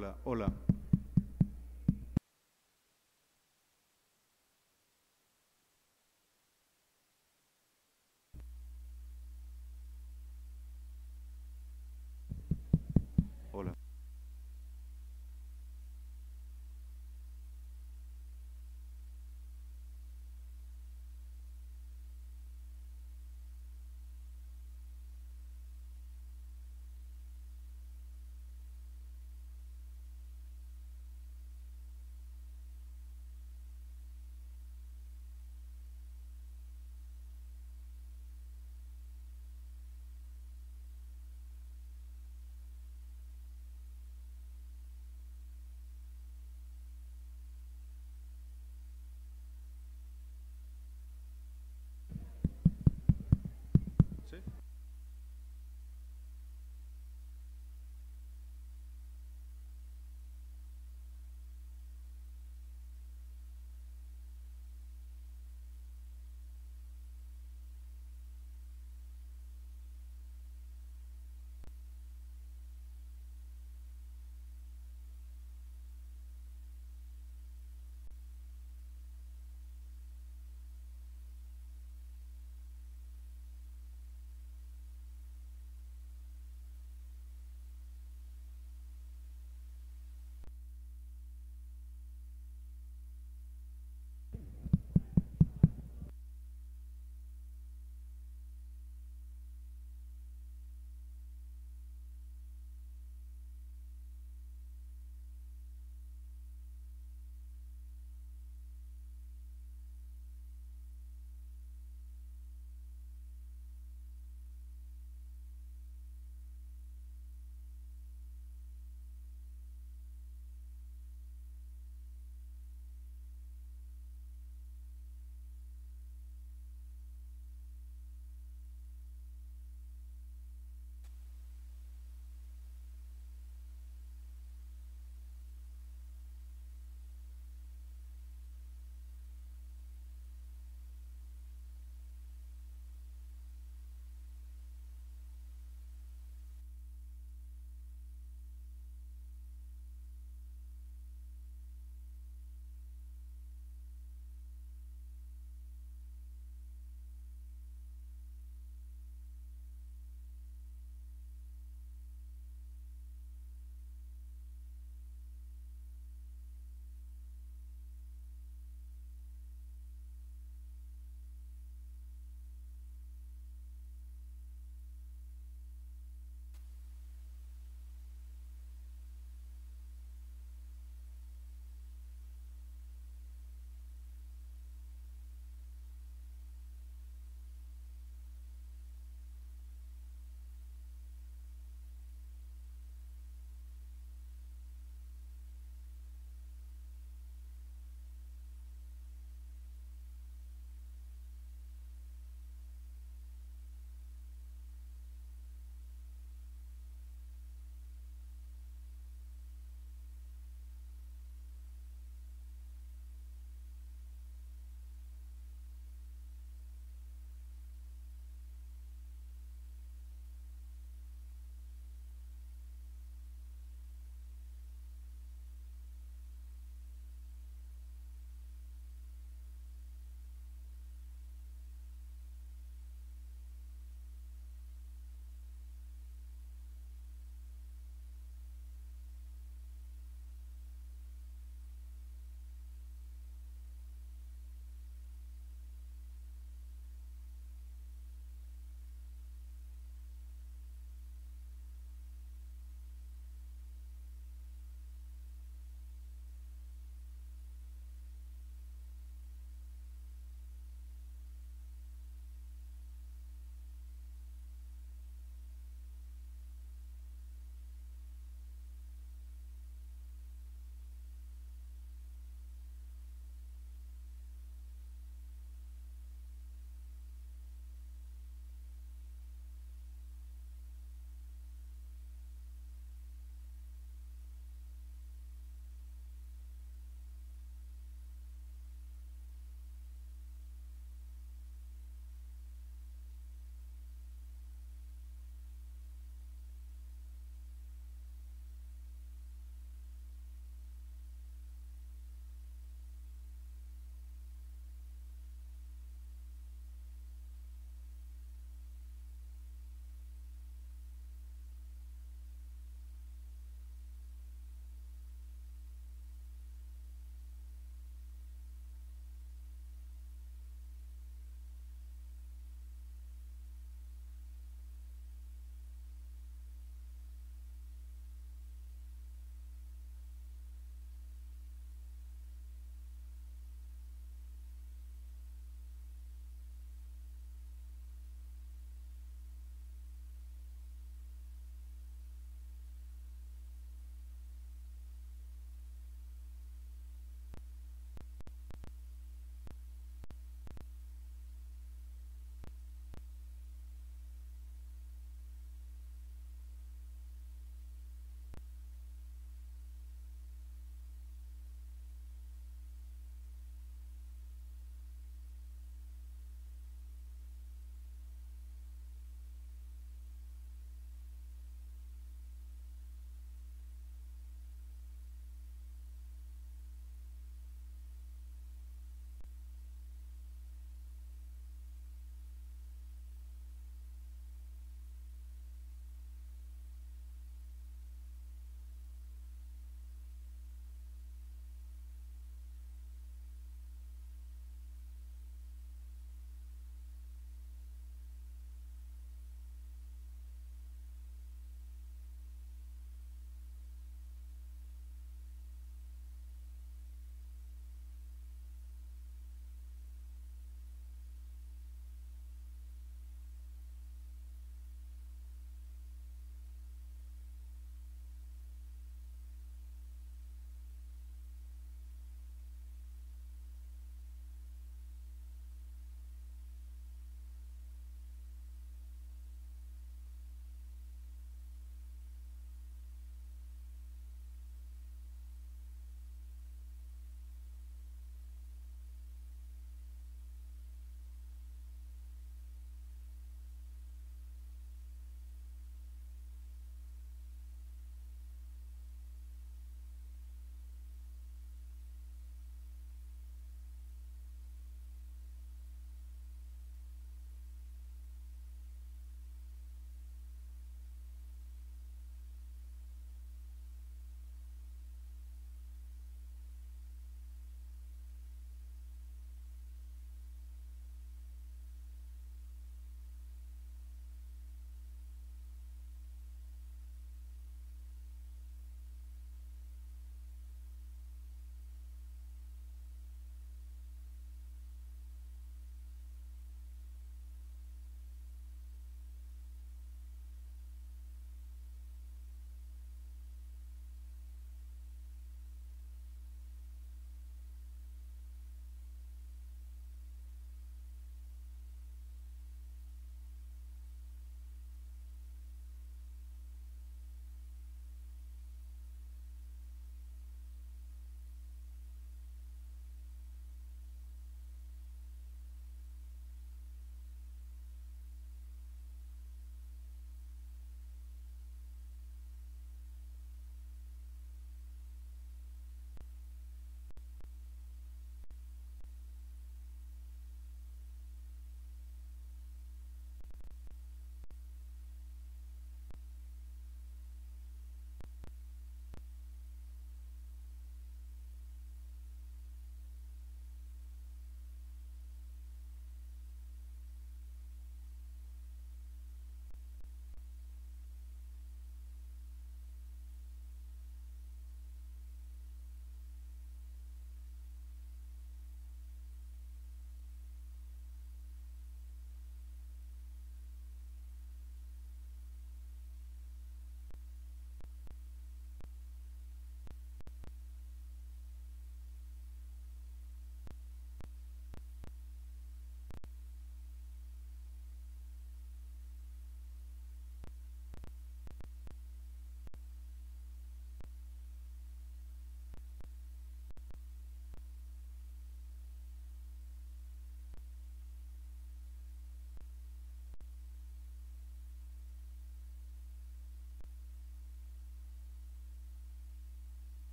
Hola, hola. Hola.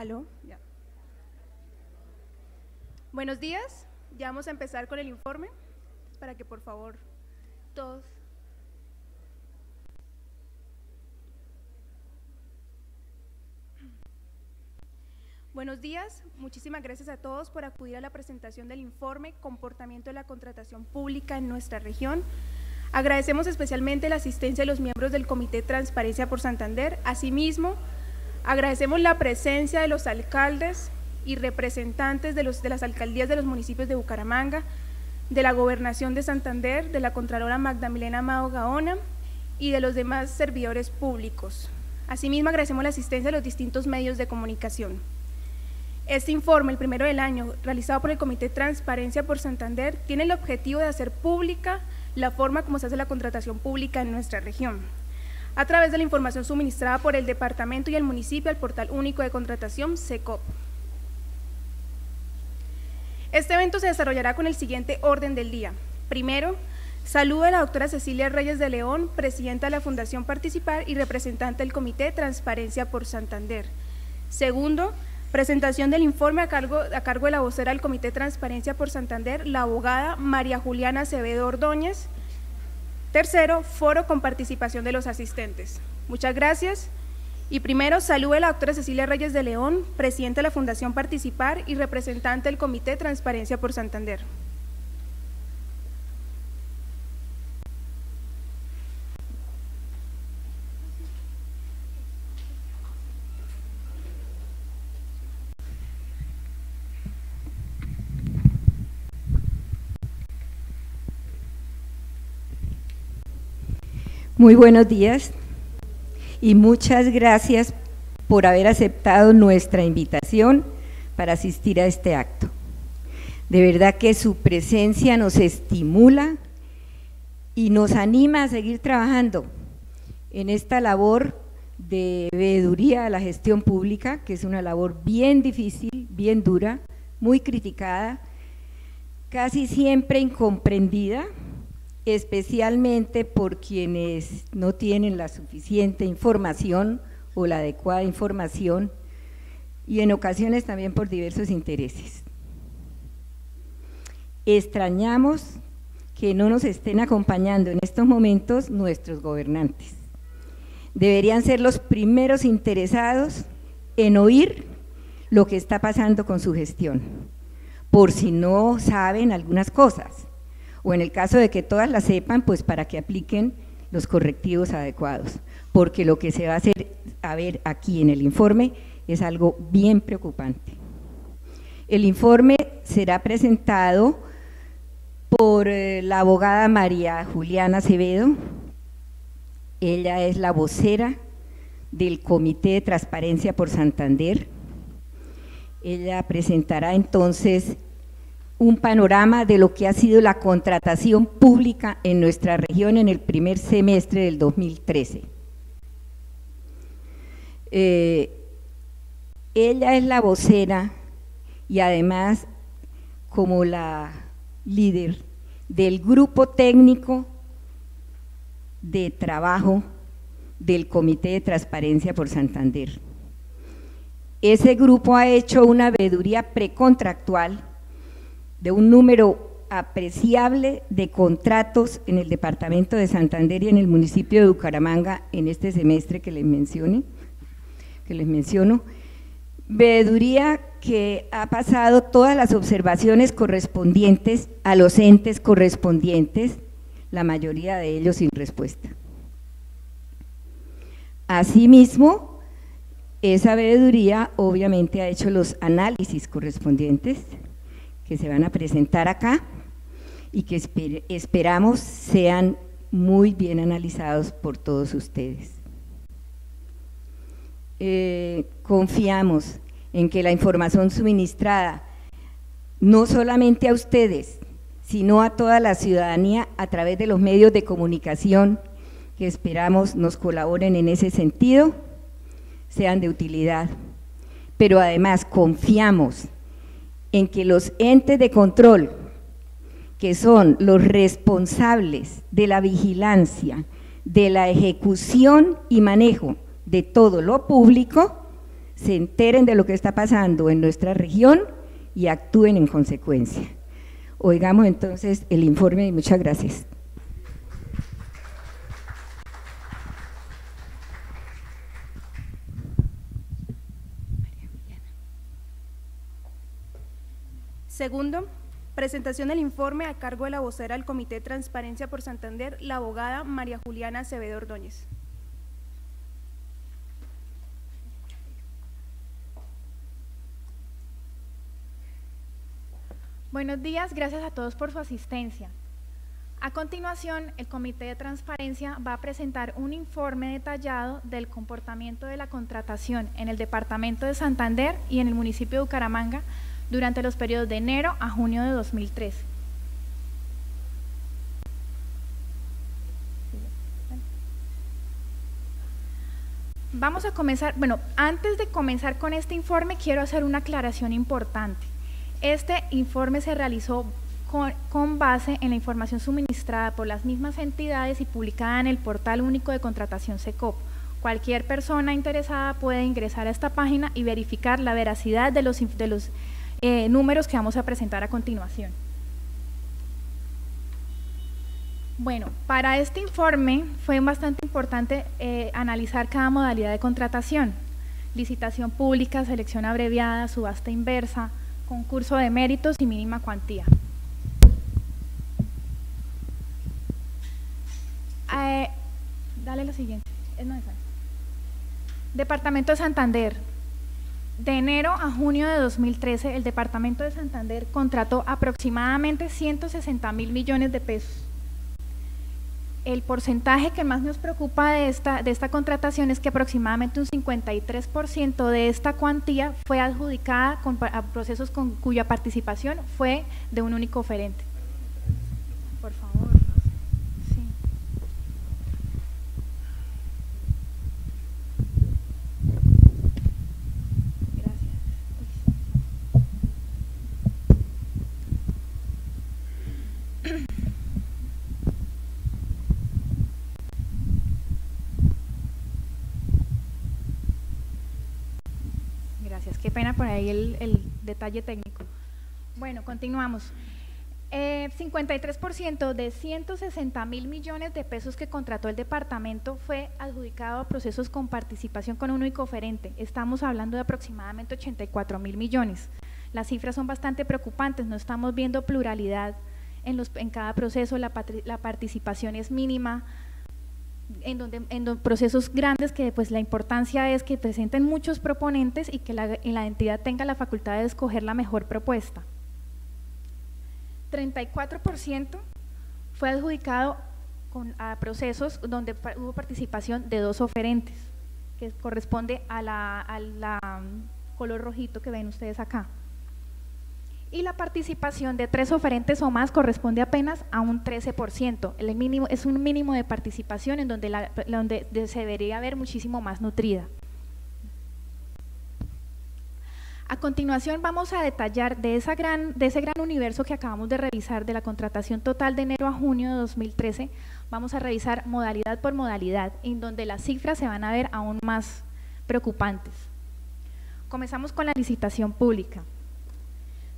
Aló, ya. Buenos días, ya vamos a empezar con el informe, para que por favor todos… Buenos días, muchísimas gracias a todos por acudir a la presentación del informe Comportamiento de la Contratación Pública en nuestra región. Agradecemos especialmente la asistencia de los miembros del Comité de Transparencia por Santander. Asimismo, agradecemos la presencia de los alcaldes y representantes de las alcaldías de los municipios de Bucaramanga, de la Gobernación de Santander, de la Contralora Magdalena Amado Gaona y de los demás servidores públicos. Asimismo, agradecemos la asistencia de los distintos medios de comunicación. Este informe, el primero del año, realizado por el Comité de Transparencia por Santander, tiene el objetivo de hacer pública la forma como se hace la contratación pública en nuestra región, a través de la información suministrada por el departamento y el municipio al Portal Único de Contratación, SECOP. Este evento se desarrollará con el siguiente orden del día. Primero, saludo a la doctora Cecilia Reyes de León, presidenta de la Fundación Participar y representante del Comité de Transparencia por Santander. Segundo, presentación del informe a cargo de la vocera del Comité de Transparencia por Santander, la abogada María Juliana Acevedo Ordóñez. Tercero, foro con participación de los asistentes. Muchas gracias. Y primero, saludo a la doctora Cecilia Reyes de León, presidenta de la Fundación Participar y representante del Comité de Transparencia por Santander. Muy buenos días y muchas gracias por haber aceptado nuestra invitación para asistir a este acto. De verdad que su presencia nos estimula y nos anima a seguir trabajando en esta labor de veeduría a la gestión pública, que es una labor bien difícil, bien dura, muy criticada, casi siempre incomprendida, especialmente por quienes no tienen la suficiente información o la adecuada información y en ocasiones también por diversos intereses. Extrañamos que no nos estén acompañando en estos momentos nuestros gobernantes. Deberían ser los primeros interesados en oír lo que está pasando con su gestión, por si no saben algunas cosas, o en el caso de que todas las sepan, pues para que apliquen los correctivos adecuados, porque lo que se va a ver aquí en el informe es algo bien preocupante. El informe será presentado por la abogada María Juliana Acevedo. Ella es la vocera del Comité de Transparencia por Santander. Ella presentará entonces un panorama de lo que ha sido la contratación pública en nuestra región en el primer semestre del 2013. Ella es la vocera y además como la líder del grupo técnico de trabajo del Comité de Transparencia por Santander. Ese grupo ha hecho una veeduría precontractual de un número apreciable de contratos en el departamento de Santander y en el municipio de Bucaramanga en este semestre que les menciono, veeduría que ha pasado todas las observaciones correspondientes a los entes correspondientes, la mayoría de ellos sin respuesta. Asimismo, esa veeduría obviamente ha hecho los análisis correspondientes que se van a presentar acá y que esperamos sean muy bien analizados por todos ustedes. Confiamos en que la información suministrada no solamente a ustedes, sino a toda la ciudadanía a través de los medios de comunicación que esperamos nos colaboren en ese sentido, sean de utilidad, pero además confiamos en que los entes de control, que son los responsables de la vigilancia, de la ejecución y manejo de todo lo público, se enteren de lo que está pasando en nuestra región y actúen en consecuencia. Oigamos entonces el informe y muchas gracias. Segundo, presentación del informe a cargo de la vocera del Comité de Transparencia por Santander, la abogada María Juliana Acevedo Ordóñez. Buenos días, gracias a todos por su asistencia. A continuación, el Comité de Transparencia va a presentar un informe detallado del comportamiento de la contratación en el Departamento de Santander y en el municipio de Bucaramanga durante los periodos de enero a junio de 2013. Vamos a comenzar, bueno, antes de comenzar con este informe quiero hacer una aclaración importante. Este informe se realizó con base en la información suministrada por las mismas entidades y publicada en el Portal Único de Contratación SECOP. Cualquier persona interesada puede ingresar a esta página y verificar la veracidad de los números que vamos a presentar a continuación. Bueno, para este informe fue bastante importante analizar cada modalidad de contratación: licitación pública, selección abreviada, subasta inversa, concurso de méritos y mínima cuantía. Dale lo siguiente, es necesario. Departamento de Santander. De enero a junio de 2013, el Departamento de Santander contrató aproximadamente 160.000 millones de pesos. El porcentaje que más nos preocupa de esta contratación es que aproximadamente un 53% de esta cuantía fue adjudicada a procesos cuya participación fue de un único oferente. Por favor. Sí. Gracias, qué pena por ahí el detalle técnico. Bueno, continuamos. 53% de 160.000 millones de pesos que contrató el departamento fue adjudicado a procesos con participación con un único oferente. Estamos hablando de aproximadamente 84.000 millones. Las cifras son bastante preocupantes, no estamos viendo pluralidad en cada proceso, la participación es mínima. En procesos grandes que pues la importancia es que presenten muchos proponentes y que la entidad tenga la facultad de escoger la mejor propuesta. 34% fue adjudicado a procesos donde hubo participación de 2 oferentes, que corresponde a la color rojito que ven ustedes acá. Y la participación de 3 oferentes o más corresponde apenas a un 13%. El mínimo, es un mínimo de participación en donde se debería ver muchísimo más nutrida. A continuación vamos a detallar de ese gran universo que acabamos de revisar de la contratación total de enero a junio de 2013, vamos a revisar modalidad por modalidad, en donde las cifras se van a ver aún más preocupantes. Comenzamos con la licitación pública.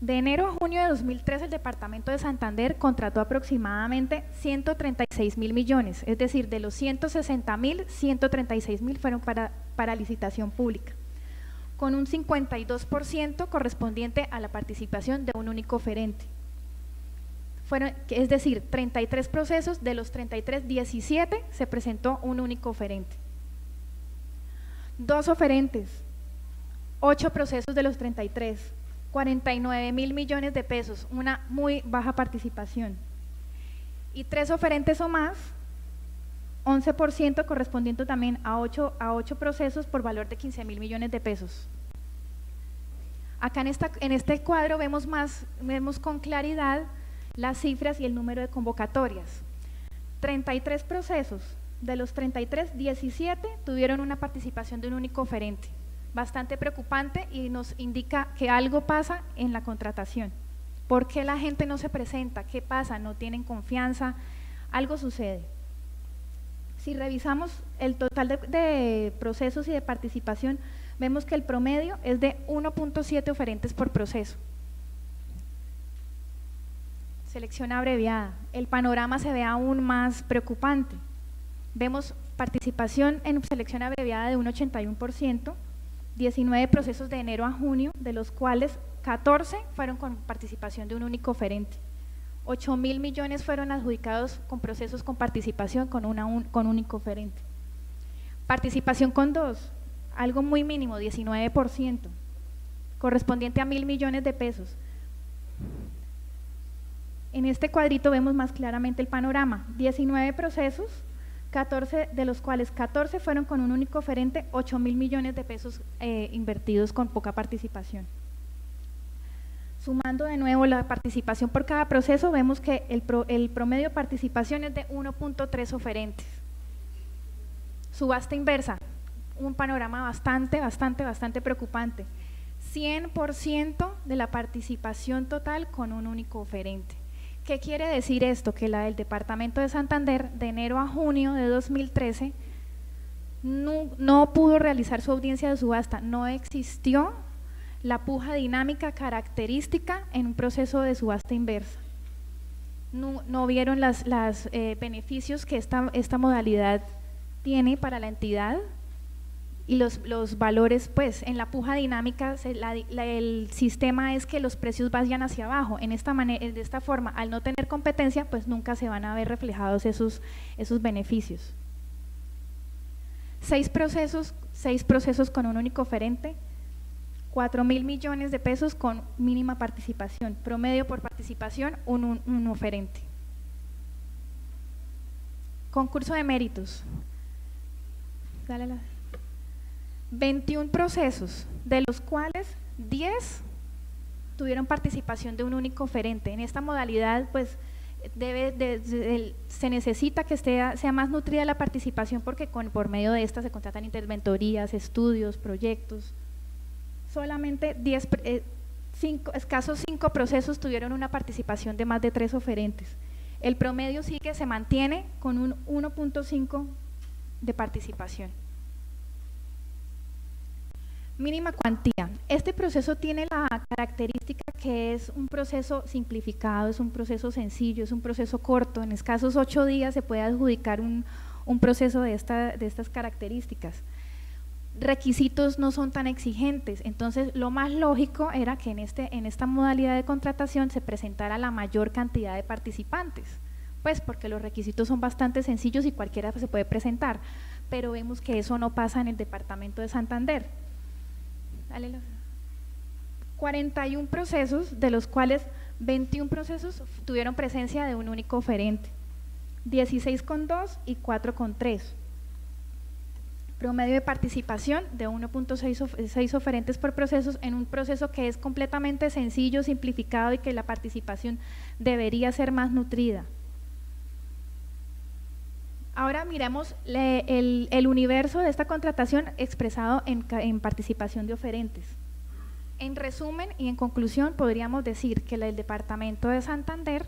De enero a junio de 2013, el Departamento de Santander contrató aproximadamente 136.000 millones, es decir, de los 160.000, 136.000 fueron para licitación pública, con un 52% correspondiente a la participación de un único oferente. Es decir, 33 procesos, de los 33, 17 se presentó un único oferente. 2 oferentes, 8 procesos de los 33, 49.000 millones de pesos, una muy baja participación. Y 3 oferentes o más, 11% correspondiente también a 8 procesos por valor de 15.000 millones de pesos. Acá en este cuadro vemos con claridad las cifras y el número de convocatorias. 33 procesos, de los 33, 17 tuvieron una participación de un único oferente. Bastante preocupante y nos indica que algo pasa en la contratación. ¿Por qué la gente no se presenta? ¿Qué pasa? ¿No tienen confianza? Algo sucede. Si revisamos el total de procesos y de participación, vemos que el promedio es de 1.7 oferentes por proceso. Selección abreviada. El panorama se ve aún más preocupante. Vemos participación en selección abreviada de un 81%, 19 procesos de enero a junio, de los cuales 14 fueron con participación de un único oferente. 8.000 millones fueron adjudicados con procesos con participación con único oferente. Participación con dos, algo muy mínimo, 19%, correspondiente a 1.000 millones de pesos. En este cuadrito vemos más claramente el panorama, 19 procesos, 14, de los cuales 14 fueron con un único oferente, 8.000 millones de pesos invertidos con poca participación. Sumando de nuevo la participación por cada proceso, vemos que el promedio de participación es de 1.3 oferentes. Subasta inversa, un panorama bastante preocupante. 100% de la participación total con un único oferente. ¿Qué quiere decir esto? Que la del Departamento de Santander, de enero a junio de 2013, no pudo realizar su audiencia de subasta, no existió la puja dinámica característica en un proceso de subasta inversa. No vieron los beneficios que esta modalidad tiene para la entidad y los valores, pues en la puja dinámica el sistema es que los precios vayan hacia abajo. De esta forma, al no tener competencia, pues nunca se van a ver reflejados esos beneficios. 6 procesos con un único oferente, 4.000 millones de pesos con mínima participación, promedio por participación un oferente. Concurso de méritos. 21 procesos, de los cuales 10 tuvieron participación de un único oferente. En esta modalidad, pues, se necesita que sea más nutrida la participación porque por medio de esta se contratan interventorías, estudios, proyectos. Solamente escasos 5 procesos tuvieron una participación de más de 3 oferentes. El promedio se mantiene con un 1.5 de participación. Mínima cuantía. Este proceso tiene la característica que es un proceso simplificado, es un proceso sencillo, es un proceso corto. En escasos 8 días se puede adjudicar un proceso de estas características. Requisitos no son tan exigentes, entonces lo más lógico era que en esta modalidad de contratación se presentara la mayor cantidad de participantes, pues porque los requisitos son bastante sencillos y cualquiera se puede presentar, pero vemos que eso no pasa en el Departamento de Santander. 41 procesos, de los cuales 21 procesos tuvieron presencia de un único oferente, 16 con 2 y 4 con 3. Promedio de participación de 1.6 oferentes por procesos en un proceso que es completamente sencillo, simplificado y que la participación debería ser más nutrida. Ahora miremos el universo de esta contratación expresado en participación de oferentes. En resumen y en conclusión podríamos decir que el Departamento de Santander,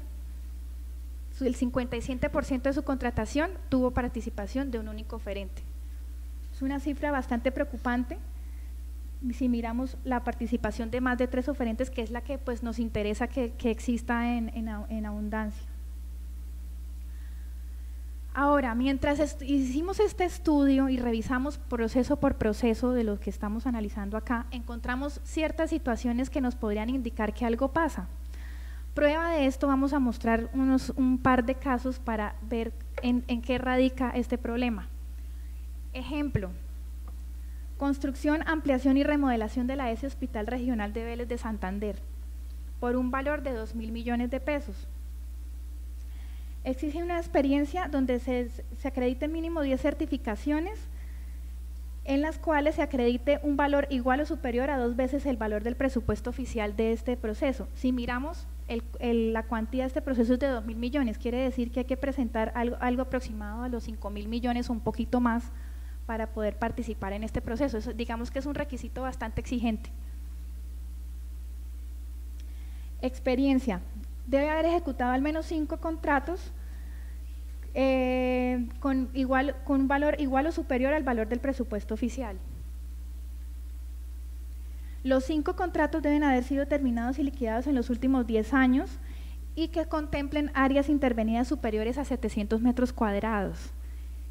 el 57% de su contratación tuvo participación de un único oferente. Es una cifra bastante preocupante si miramos la participación de más de 3 oferentes, que es la que pues, nos interesa que exista en abundancia. Ahora, mientras hicimos este estudio y revisamos proceso por proceso de lo que estamos analizando acá, encontramos ciertas situaciones que nos podrían indicar que algo pasa. Prueba de esto vamos a mostrar un par de casos para ver en qué radica este problema. Ejemplo, construcción, ampliación y remodelación de la ESE Hospital Regional de Vélez de Santander, por un valor de 2.000 millones de pesos. Exige una experiencia donde se acrediten mínimo 10 certificaciones, en las cuales se acredite un valor igual o superior a 2 veces el valor del presupuesto oficial de este proceso. Si miramos la cuantía de este proceso es de 2.000 millones, quiere decir que hay que presentar algo aproximado a los 5.000 millones o un poquito más para poder participar en este proceso. Eso, digamos que es un requisito bastante exigente. Experiencia. Debe haber ejecutado al menos 5 contratos con un valor igual o superior al valor del presupuesto oficial. Los 5 contratos deben haber sido terminados y liquidados en los últimos 10 años y que contemplen áreas intervenidas superiores a 700 metros cuadrados.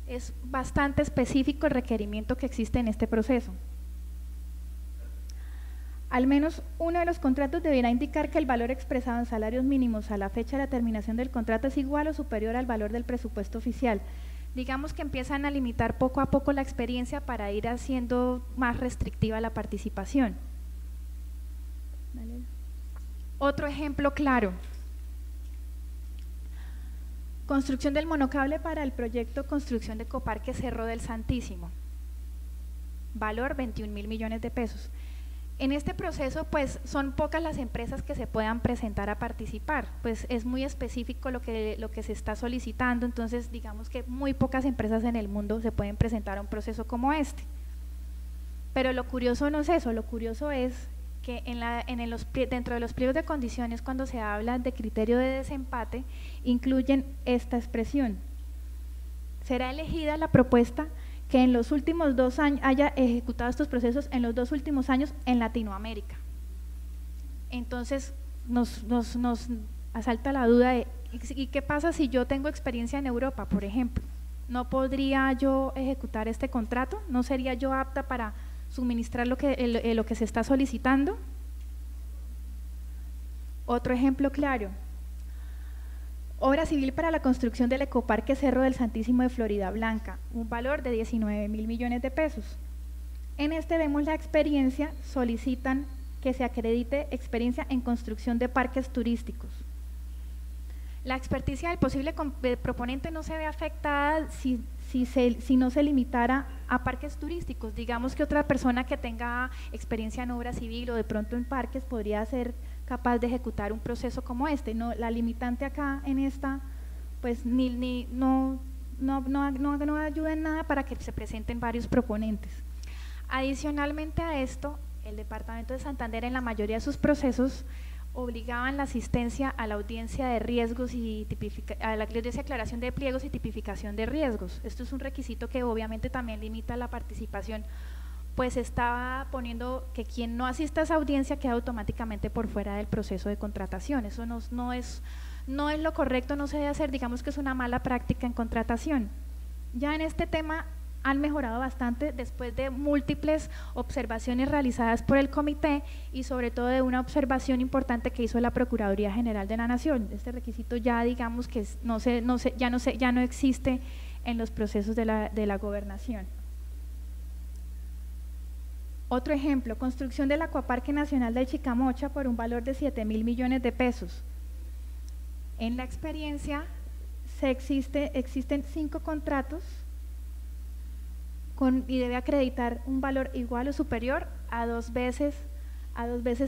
Es bastante específico el requerimiento que existe en este proceso. Al menos uno de los contratos deberá indicar que el valor expresado en salarios mínimos a la fecha de la terminación del contrato es igual o superior al valor del presupuesto oficial. Digamos que empiezan a limitar poco a poco la experiencia para ir haciendo más restrictiva la participación. Otro ejemplo claro. Construcción del monocable para el proyecto Construcción de Ecoparque Cerro del Santísimo. Valor 21.000 millones de pesos. En este proceso, pues, son pocas las empresas que se puedan presentar a participar, pues es muy específico lo que se está solicitando, entonces digamos que muy pocas empresas en el mundo se pueden presentar a un proceso como este. Pero lo curioso no es eso, lo curioso es que dentro de los pliegos de condiciones, cuando se habla de criterio de desempate, incluyen esta expresión: será elegida la propuesta que en los últimos 2 años haya ejecutado estos procesos en los 2 últimos años en Latinoamérica. Entonces nos asalta la duda de ¿y qué pasa si yo tengo experiencia en Europa, por ejemplo? ¿No podría yo ejecutar este contrato? ¿No sería yo apta para suministrar lo que se está solicitando? Otro ejemplo claro: obra civil para la construcción del Ecoparque Cerro del Santísimo de Florida Blanca, un valor de 19.000 millones de pesos. En este vemos la experiencia, solicitan que se acredite experiencia en construcción de parques turísticos. La experticia del posible proponente no se ve afectada si no se limitara a parques turísticos. Digamos que otra persona que tenga experiencia en obra civil o de pronto en parques podría ser capaz de ejecutar un proceso como este. No, la limitante acá en esta, pues no ayuda en nada para que se presenten varios proponentes. Adicionalmente a esto, el Departamento de Santander en la mayoría de sus procesos obligaban la asistencia a la audiencia de riesgos y a la audiencia de aclaración de pliegos y tipificación de riesgos. Esto es un requisito que obviamente también limita la participación, pues estaba poniendo que quien no asista a esa audiencia queda automáticamente por fuera del proceso de contratación. Eso no es lo correcto, no se debe hacer, digamos que es una mala práctica en contratación. Ya en este tema han mejorado bastante después de múltiples observaciones realizadas por el comité y sobre todo de una observación importante que hizo la Procuraduría General de la Nación. Este requisito ya digamos que ya no existe en los procesos de la gobernación. Otro ejemplo: construcción del Acuaparque Nacional del Chicamocha por un valor de 7.000 millones de pesos. En la experiencia existen 5 contratos y debe acreditar un valor igual o superior a 2 veces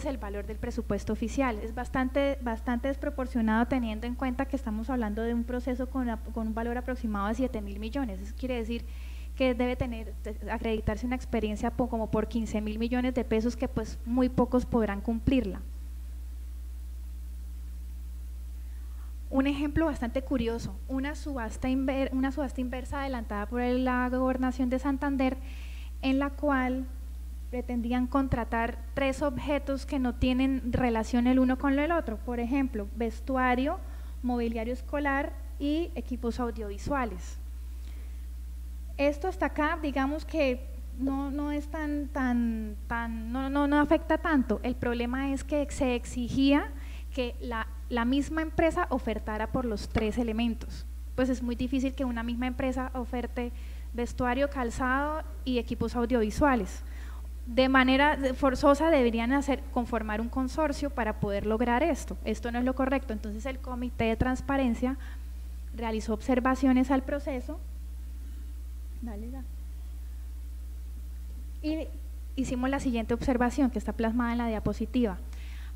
el valor del presupuesto oficial. Es bastante desproporcionado teniendo en cuenta que estamos hablando de un proceso con un valor aproximado de 7.000 millones. Eso quiere decir que debe acreditarse una experiencia como por 15.000 millones de pesos, que pues muy pocos podrán cumplirla. Un ejemplo bastante curioso: una subasta inversa adelantada por la Gobernación de Santander, en la cual pretendían contratar 3 objetos que no tienen relación el uno con el otro. Por ejemplo, vestuario, mobiliario escolar y equipos audiovisuales. Esto hasta acá, digamos que no es no afecta tanto. El problema es que se exigía que la misma empresa ofertara por los 3 elementos. Pues es muy difícil que una misma empresa oferte vestuario, calzado y equipos audiovisuales. De manera forzosa deberían conformar un consorcio para poder lograr esto. Esto no es lo correcto. Entonces el Comité de Transparencia realizó observaciones al proceso. Y hicimos la siguiente observación, que está plasmada en la diapositiva.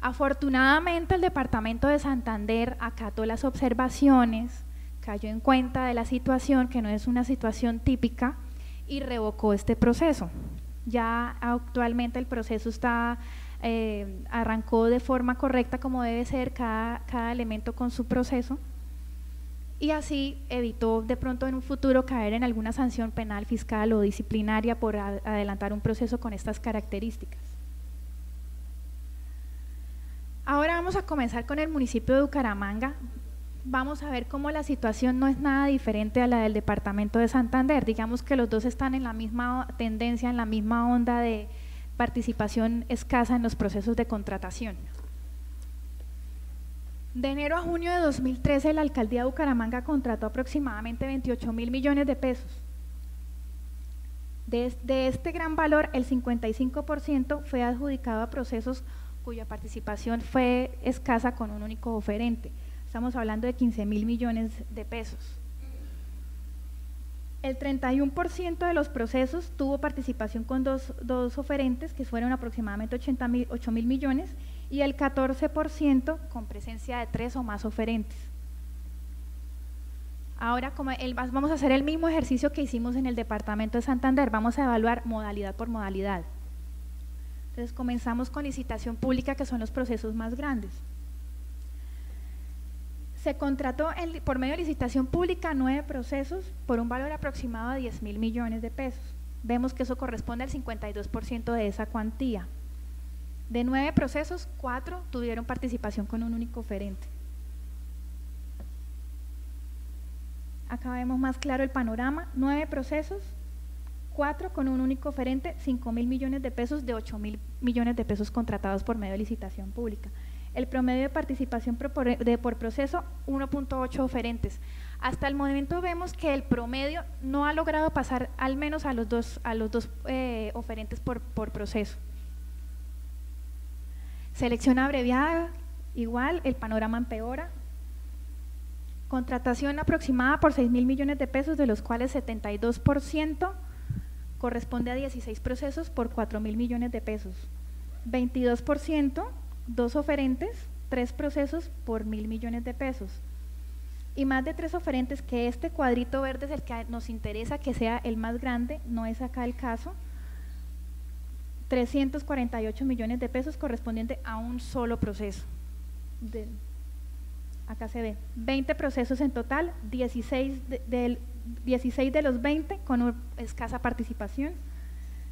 Afortunadamente el Departamento de Santander acató las observaciones, cayó en cuenta de la situación, que no es una situación típica, y revocó este proceso. Ya actualmente el proceso arrancó de forma correcta, como debe ser, cada elemento con su proceso, y así evitó de pronto en un futuro caer en alguna sanción penal, fiscal o disciplinaria por adelantar un proceso con estas características. vamos a comenzar con el municipio de Bucaramanga. Vamos a ver cómo la situación no es nada diferente a la del departamento de Santander. Digamos que los dos están en la misma tendencia, en la misma onda de participación escasa en los procesos de contratación. De enero a junio de 2013, la alcaldía de Bucaramanga contrató aproximadamente 28.000 millones de pesos. De este gran valor, el 55% fue adjudicado a procesos cuya participación fue escasa con un único oferente. Estamos hablando de 15.000 millones de pesos. El 31% de los procesos tuvo participación con dos oferentes, que fueron aproximadamente 8.000 millones, y el 14% con presencia de 3 o más oferentes. Ahora, vamos a hacer el mismo ejercicio que hicimos en el departamento de Santander, vamos a evaluar modalidad por modalidad. Entonces, comenzamos con licitación pública, que son los procesos más grandes. Se contrató por medio de licitación pública 9 procesos por un valor aproximado de 10.000 millones de pesos. Vemos que eso corresponde al 52% de esa cuantía. De 9 procesos, 4 tuvieron participación con un único oferente. Acá vemos más claro el panorama: 9 procesos, 4 con un único oferente, 5.000 millones de pesos de 8.000 millones de pesos contratados por medio de licitación pública. El promedio de participación por proceso, 1.8 oferentes. Hasta el momento vemos que el promedio no ha logrado pasar al menos a los dos oferentes por proceso. Selección abreviada, igual, el panorama empeora. Contratación aproximada por 6.000 millones de pesos, de los cuales 72% corresponde a 16 procesos por 4.000 millones de pesos. 22%, 2 oferentes, 3 procesos por 1.000 millones de pesos. Y más de 3 oferentes, que este cuadrito verde es el que nos interesa que sea el más grande, no es acá el caso. 348 millones de pesos correspondiente a un solo proceso. Acá se ve 20 procesos en total, 16 de los 20 con escasa participación,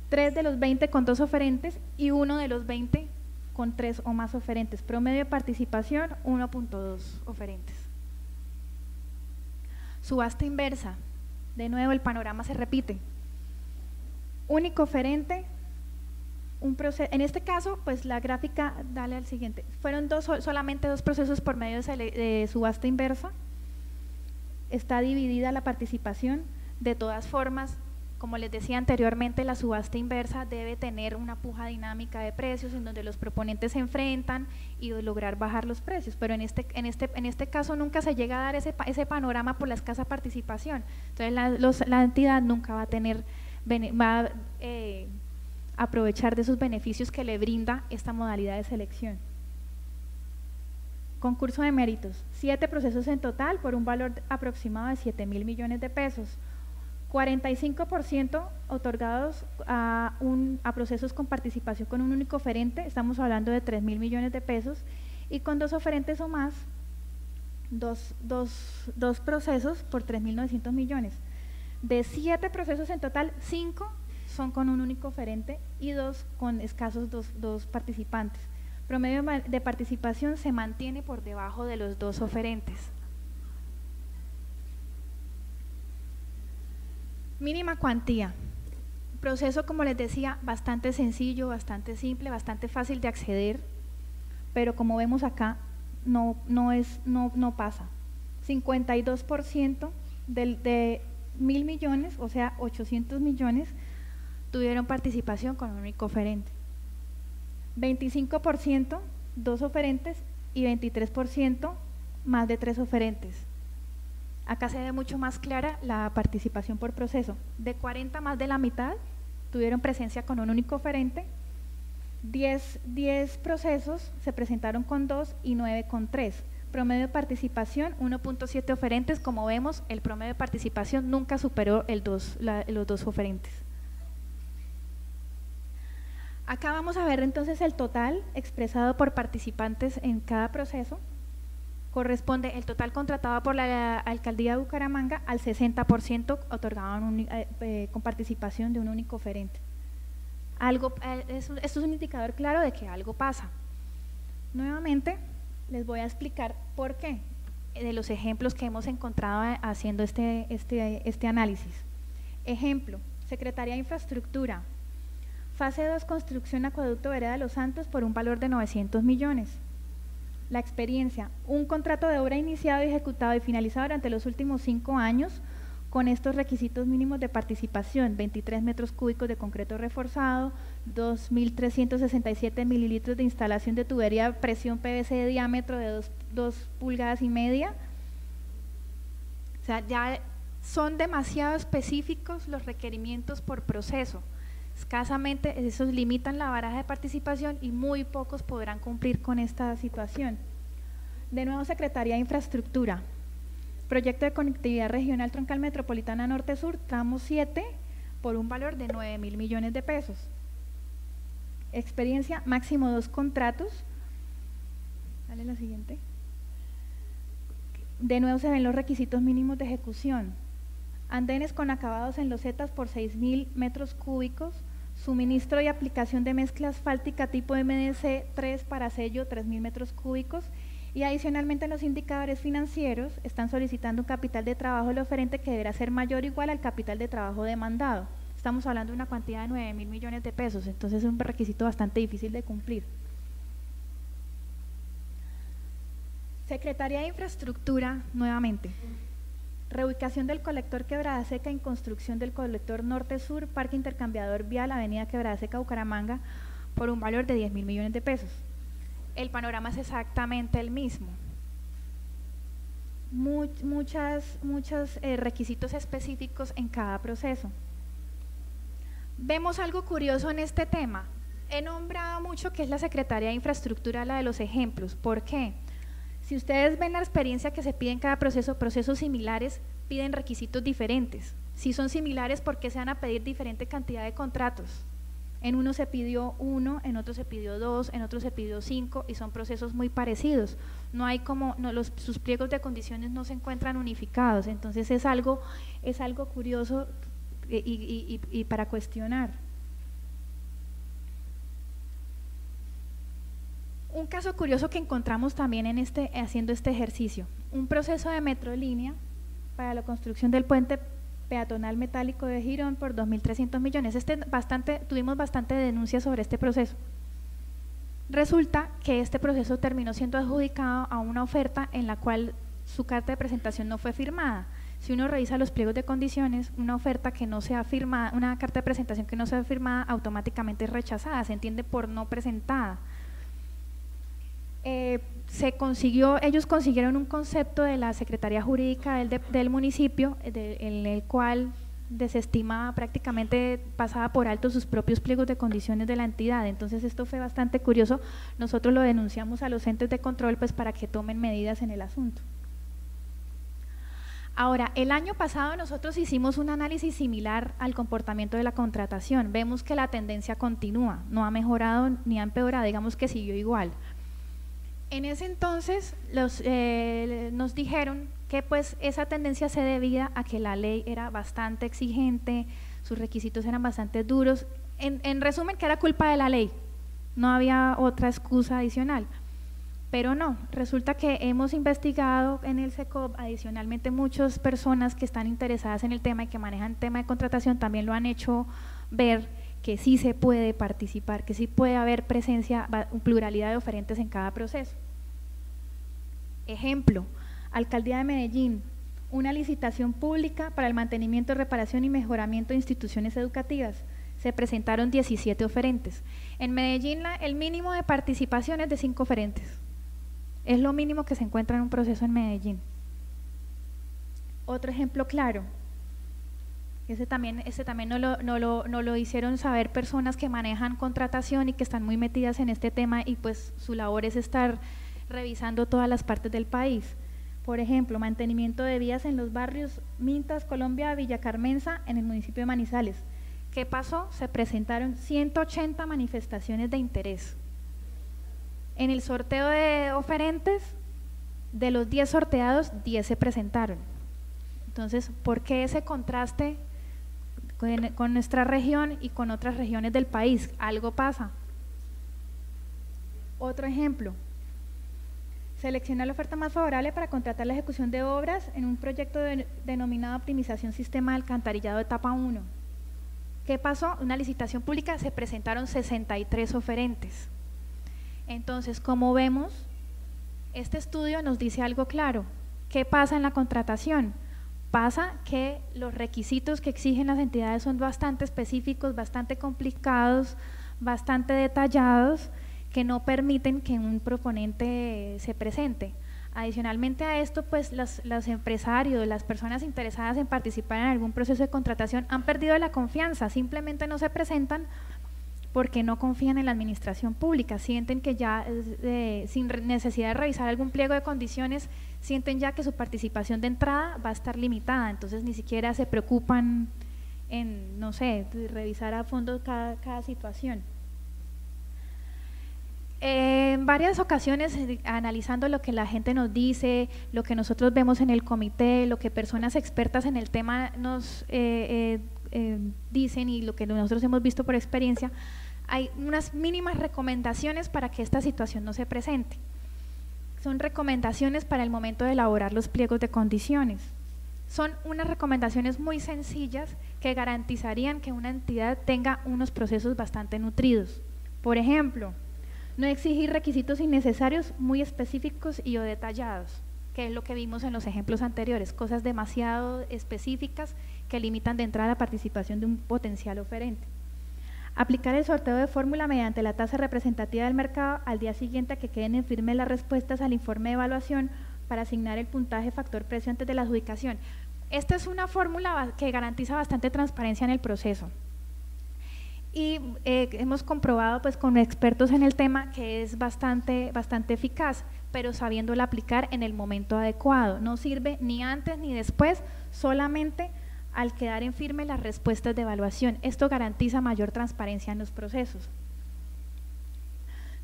3 de los 20 con 2 oferentes y 1 de los 20 con 3 o más oferentes. Promedio de participación, 1.2 oferentes. Subasta inversa. De nuevo el panorama se repite. Único oferente, en este caso, pues la gráfica, dale al siguiente, fueron solamente 2 procesos por medio de subasta inversa. Está dividida la participación. De todas formas, como les decía anteriormente, la subasta inversa debe tener una puja dinámica de precios en donde los proponentes se enfrentan y lograr bajar los precios, pero en este caso nunca se llega a dar ese panorama por la escasa participación. Entonces la entidad nunca va a aprovechar de esos beneficios que le brinda esta modalidad de selección. Concurso de méritos, 7 procesos en total por un valor aproximado de 7.000 millones de pesos, 45% otorgados a procesos con participación con un único oferente, estamos hablando de 3.000 millones de pesos, y con 2 oferentes o más, dos procesos por 3.900 millones. De 7 procesos en total, 5 son con un único oferente y 2 con escasos dos participantes. Promedio de participación se mantiene por debajo de los 2 oferentes. Mínima cuantía. Proceso, como les decía, bastante sencillo, bastante simple, bastante fácil de acceder, pero como vemos acá, no pasa. 52% de 1.000 millones, o sea, 800 millones, tuvieron participación con un único oferente. 25%, 2 oferentes, y 23% más de 3 oferentes. Acá se ve mucho más clara la participación por proceso. De 40, más de la mitad tuvieron presencia con un único oferente, 10 procesos se presentaron con 2 y 9 con 3. Promedio de participación, 1.7 oferentes. Como vemos, el promedio de participación nunca superó los 2 oferentes. Acá vamos a ver entonces el total expresado por participantes en cada proceso. Corresponde el total contratado por la alcaldía de Bucaramanga al 60% otorgaban con participación de un único oferente. Esto es un indicador claro de que algo pasa. Nuevamente, Les voy a explicar por qué, de los ejemplos que hemos encontrado haciendo este análisis. Ejemplo, Secretaría de Infraestructura, fase 2, construcción acueducto Vereda de los Santos por un valor de 900 millones. La experiencia, un contrato de obra iniciado, ejecutado y finalizado durante los últimos 5 años con estos requisitos mínimos de participación: 23 metros cúbicos de concreto reforzado, 2.367 mililitros de instalación de tubería presión PVC de diámetro de 2,5 pulgadas. O sea, ya son demasiado específicos los requerimientos por proceso. Escasamente esos limitan la baraja de participación y muy pocos podrán cumplir con esta situación. De nuevo, Secretaría de Infraestructura, proyecto de conectividad regional troncal metropolitana norte-sur, tramo 7, por un valor de 9.000 millones de pesos. Experiencia, máximo 2 contratos. Dale la siguiente. De nuevo se ven los requisitos mínimos de ejecución. Andenes con acabados en losetas por 6.000 metros cúbicos, suministro y aplicación de mezcla asfáltica tipo MDC 3 para sello 3.000 metros cúbicos, y adicionalmente en los indicadores financieros están solicitando un capital de trabajo del oferente que deberá ser mayor o igual al capital de trabajo demandado. Estamos hablando de una cantidad de 9.000 millones de pesos, entonces es un requisito bastante difícil de cumplir. Secretaría de Infraestructura, nuevamente. Reubicación del colector Quebrada Seca en construcción del colector norte-sur, parque intercambiador vial, avenida Quebrada Seca, Bucaramanga, por un valor de 10.000 millones de pesos. El panorama es exactamente el mismo. Muchos requisitos específicos en cada proceso. Vemos algo curioso en este tema. He nombrado mucho que es la Secretaría de Infraestructura la de los ejemplos. ¿Por qué? Si ustedes ven la experiencia que se pide en cada proceso, procesos similares piden requisitos diferentes. Si son similares, ¿por qué se van a pedir diferente cantidad de contratos? En uno se pidió 1, en otro se pidió 2, en otro se pidió 5, y son procesos muy parecidos. No hay sus pliegos de condiciones no se encuentran unificados, entonces es algo curioso y para cuestionar. Un caso curioso que encontramos también haciendo este ejercicio: un proceso de Metrolínea para la construcción del puente peatonal metálico de Girón por 2.300 millones. Tuvimos bastante denuncias sobre este proceso. Resulta que este proceso terminó siendo adjudicado a una oferta en la cual su carta de presentación no fue firmada. Si uno revisa los pliegos de condiciones, una oferta que no sea firmada, una carta de presentación que no sea firmada, automáticamente es rechazada, se entiende por no presentada. Ellos consiguieron un concepto de la Secretaría Jurídica del municipio, en el cual desestimaba, prácticamente pasaba por alto sus propios pliegos de condiciones de la entidad. Entonces esto fue bastante curioso. Nosotros lo denunciamos a los entes de control pues para que tomen medidas en el asunto. Ahora, el año pasado nosotros hicimos un análisis similar al comportamiento de la contratación. Vemos que la tendencia continúa, no ha mejorado ni ha empeorado, digamos que siguió igual. En ese entonces nos dijeron que pues esa tendencia se debía a que la ley era bastante exigente, sus requisitos eran bastante duros, en resumen que era culpa de la ley, no había otra excusa adicional. Pero no, resulta que hemos investigado en el SECOP, adicionalmente muchas personas que están interesadas en el tema y que manejan el tema de contratación también lo han hecho ver, que sí se puede participar, que sí puede haber presencia, pluralidad de oferentes en cada proceso. Ejemplo, Alcaldía de Medellín, una licitación pública para el mantenimiento, reparación y mejoramiento de instituciones educativas. Se presentaron 17 oferentes. En Medellín el mínimo de participación es de 5 oferentes. Es lo mínimo que se encuentra en un proceso en Medellín. Otro ejemplo claro. Ese también no lo hicieron saber personas que manejan contratación y que están muy metidas en este tema, y pues su labor es estar revisando todas las partes del país. Por ejemplo, mantenimiento de vías en los barrios Mintas, Colombia, Villa Carmenza, en el municipio de Manizales. ¿Qué pasó? Se presentaron 180 manifestaciones de interés. En el sorteo de oferentes, de los 10 sorteados, 10 se presentaron. Entonces, ¿por qué ese contraste con nuestra región y con otras regiones del país? Algo pasa. Otro ejemplo, Selecciona la oferta más favorable para contratar la ejecución de obras en un proyecto denominado Optimización Sistema de Alcantarillado Etapa 1. ¿Qué pasó? Una licitación pública, se presentaron 63 oferentes. Entonces, como vemos, este estudio nos dice algo claro. ¿Qué pasa en la contratación? Pasa que los requisitos que exigen las entidades son bastante específicos, bastante complicados, bastante detallados, que no permiten que un proponente se presente. Adicionalmente a esto, pues los empresarios, las personas interesadas en participar en algún proceso de contratación han perdido la confianza, simplemente no se presentan porque no confían en la administración pública, sienten que ya sin necesidad de revisar algún pliego de condiciones, sienten ya que su participación de entrada va a estar limitada, entonces ni siquiera se preocupan en, no sé, revisar a fondo cada situación. En varias ocasiones, analizando lo que la gente nos dice, lo que nosotros vemos en el comité, lo que personas expertas en el tema nos dicen y lo que nosotros hemos visto por experiencia, hay unas mínimas recomendaciones para que esta situación no se presente. Son recomendaciones para el momento de elaborar los pliegos de condiciones. Son unas recomendaciones muy sencillas que garantizarían que una entidad tenga unos procesos bastante nutridos. Por ejemplo, no exigir requisitos innecesarios muy específicos y o detallados, que es lo que vimos en los ejemplos anteriores, cosas demasiado específicas que limitan de entrada la participación de un potencial oferente. Aplicar el sorteo de fórmula mediante la tasa representativa del mercado al día siguiente a que queden en firme las respuestas al informe de evaluación para asignar el puntaje factor precio antes de la adjudicación. Esta es una fórmula que garantiza bastante transparencia en el proceso. Y hemos comprobado pues con expertos en el tema que es bastante eficaz, pero sabiéndola aplicar en el momento adecuado. No sirve ni antes ni después, solamente al quedar en firme las respuestas de evaluación. Esto garantiza mayor transparencia en los procesos.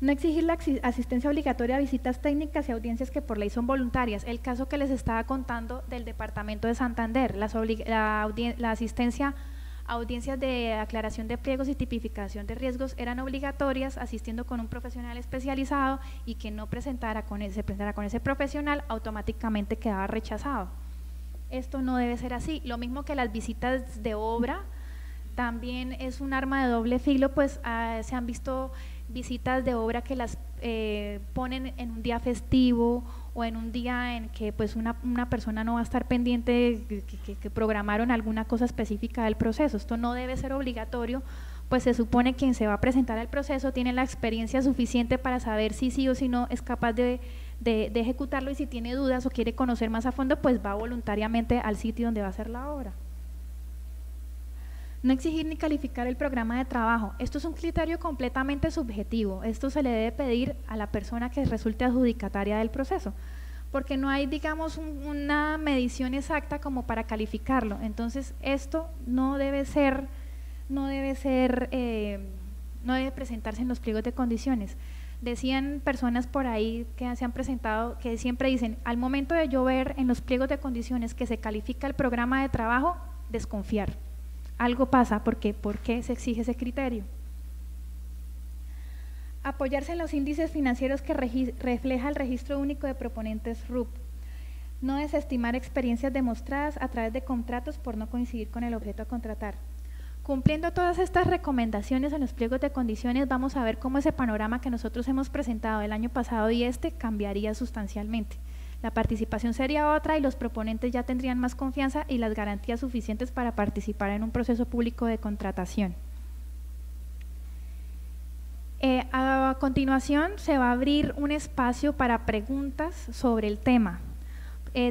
No exigir la asistencia obligatoria a visitas técnicas y audiencias que por ley son voluntarias. El caso que les estaba contando del departamento de Santander, la asistencia a audiencias de aclaración de pliegos y tipificación de riesgos eran obligatorias, asistiendo con un profesional especializado, y que no se presentara con ese profesional automáticamente quedaba rechazado. Esto no debe ser así. Lo mismo que las visitas de obra, también es un arma de doble filo, pues se han visto visitas de obra que las ponen en un día festivo o en un día en que pues una persona no va a estar pendiente que programaron alguna cosa específica del proceso. Esto no debe ser obligatorio, pues se supone que quien se va a presentar al proceso tiene la experiencia suficiente para saber si sí o si no es capaz de ejecutarlo, y si tiene dudas o quiere conocer más a fondo, pues va voluntariamente al sitio donde va a hacer la obra. No exigir ni calificar el programa de trabajo. Esto es un criterio completamente subjetivo. Esto se le debe pedir a la persona que resulte adjudicataria del proceso, porque no hay, digamos, una medición exacta como para calificarlo. Entonces, esto no debe presentarse en los pliegos de condiciones. Decían personas por ahí que se han presentado, que siempre dicen, al momento de yo ver en los pliegos de condiciones que se califica el programa de trabajo, desconfiar. Algo pasa, porque ¿por qué se exige ese criterio? Apoyarse en los índices financieros que refleja el Registro Único de Proponentes RUP. No desestimar experiencias demostradas a través de contratos por no coincidir con el objeto a contratar. Cumpliendo todas estas recomendaciones en los pliegos de condiciones, vamos a ver cómo ese panorama que nosotros hemos presentado el año pasado y cambiaría sustancialmente. La participación sería otra y los proponentes ya tendrían más confianza y las garantías suficientes para participar en un proceso público de contratación. A continuación se va a abrir un espacio para preguntas sobre el tema.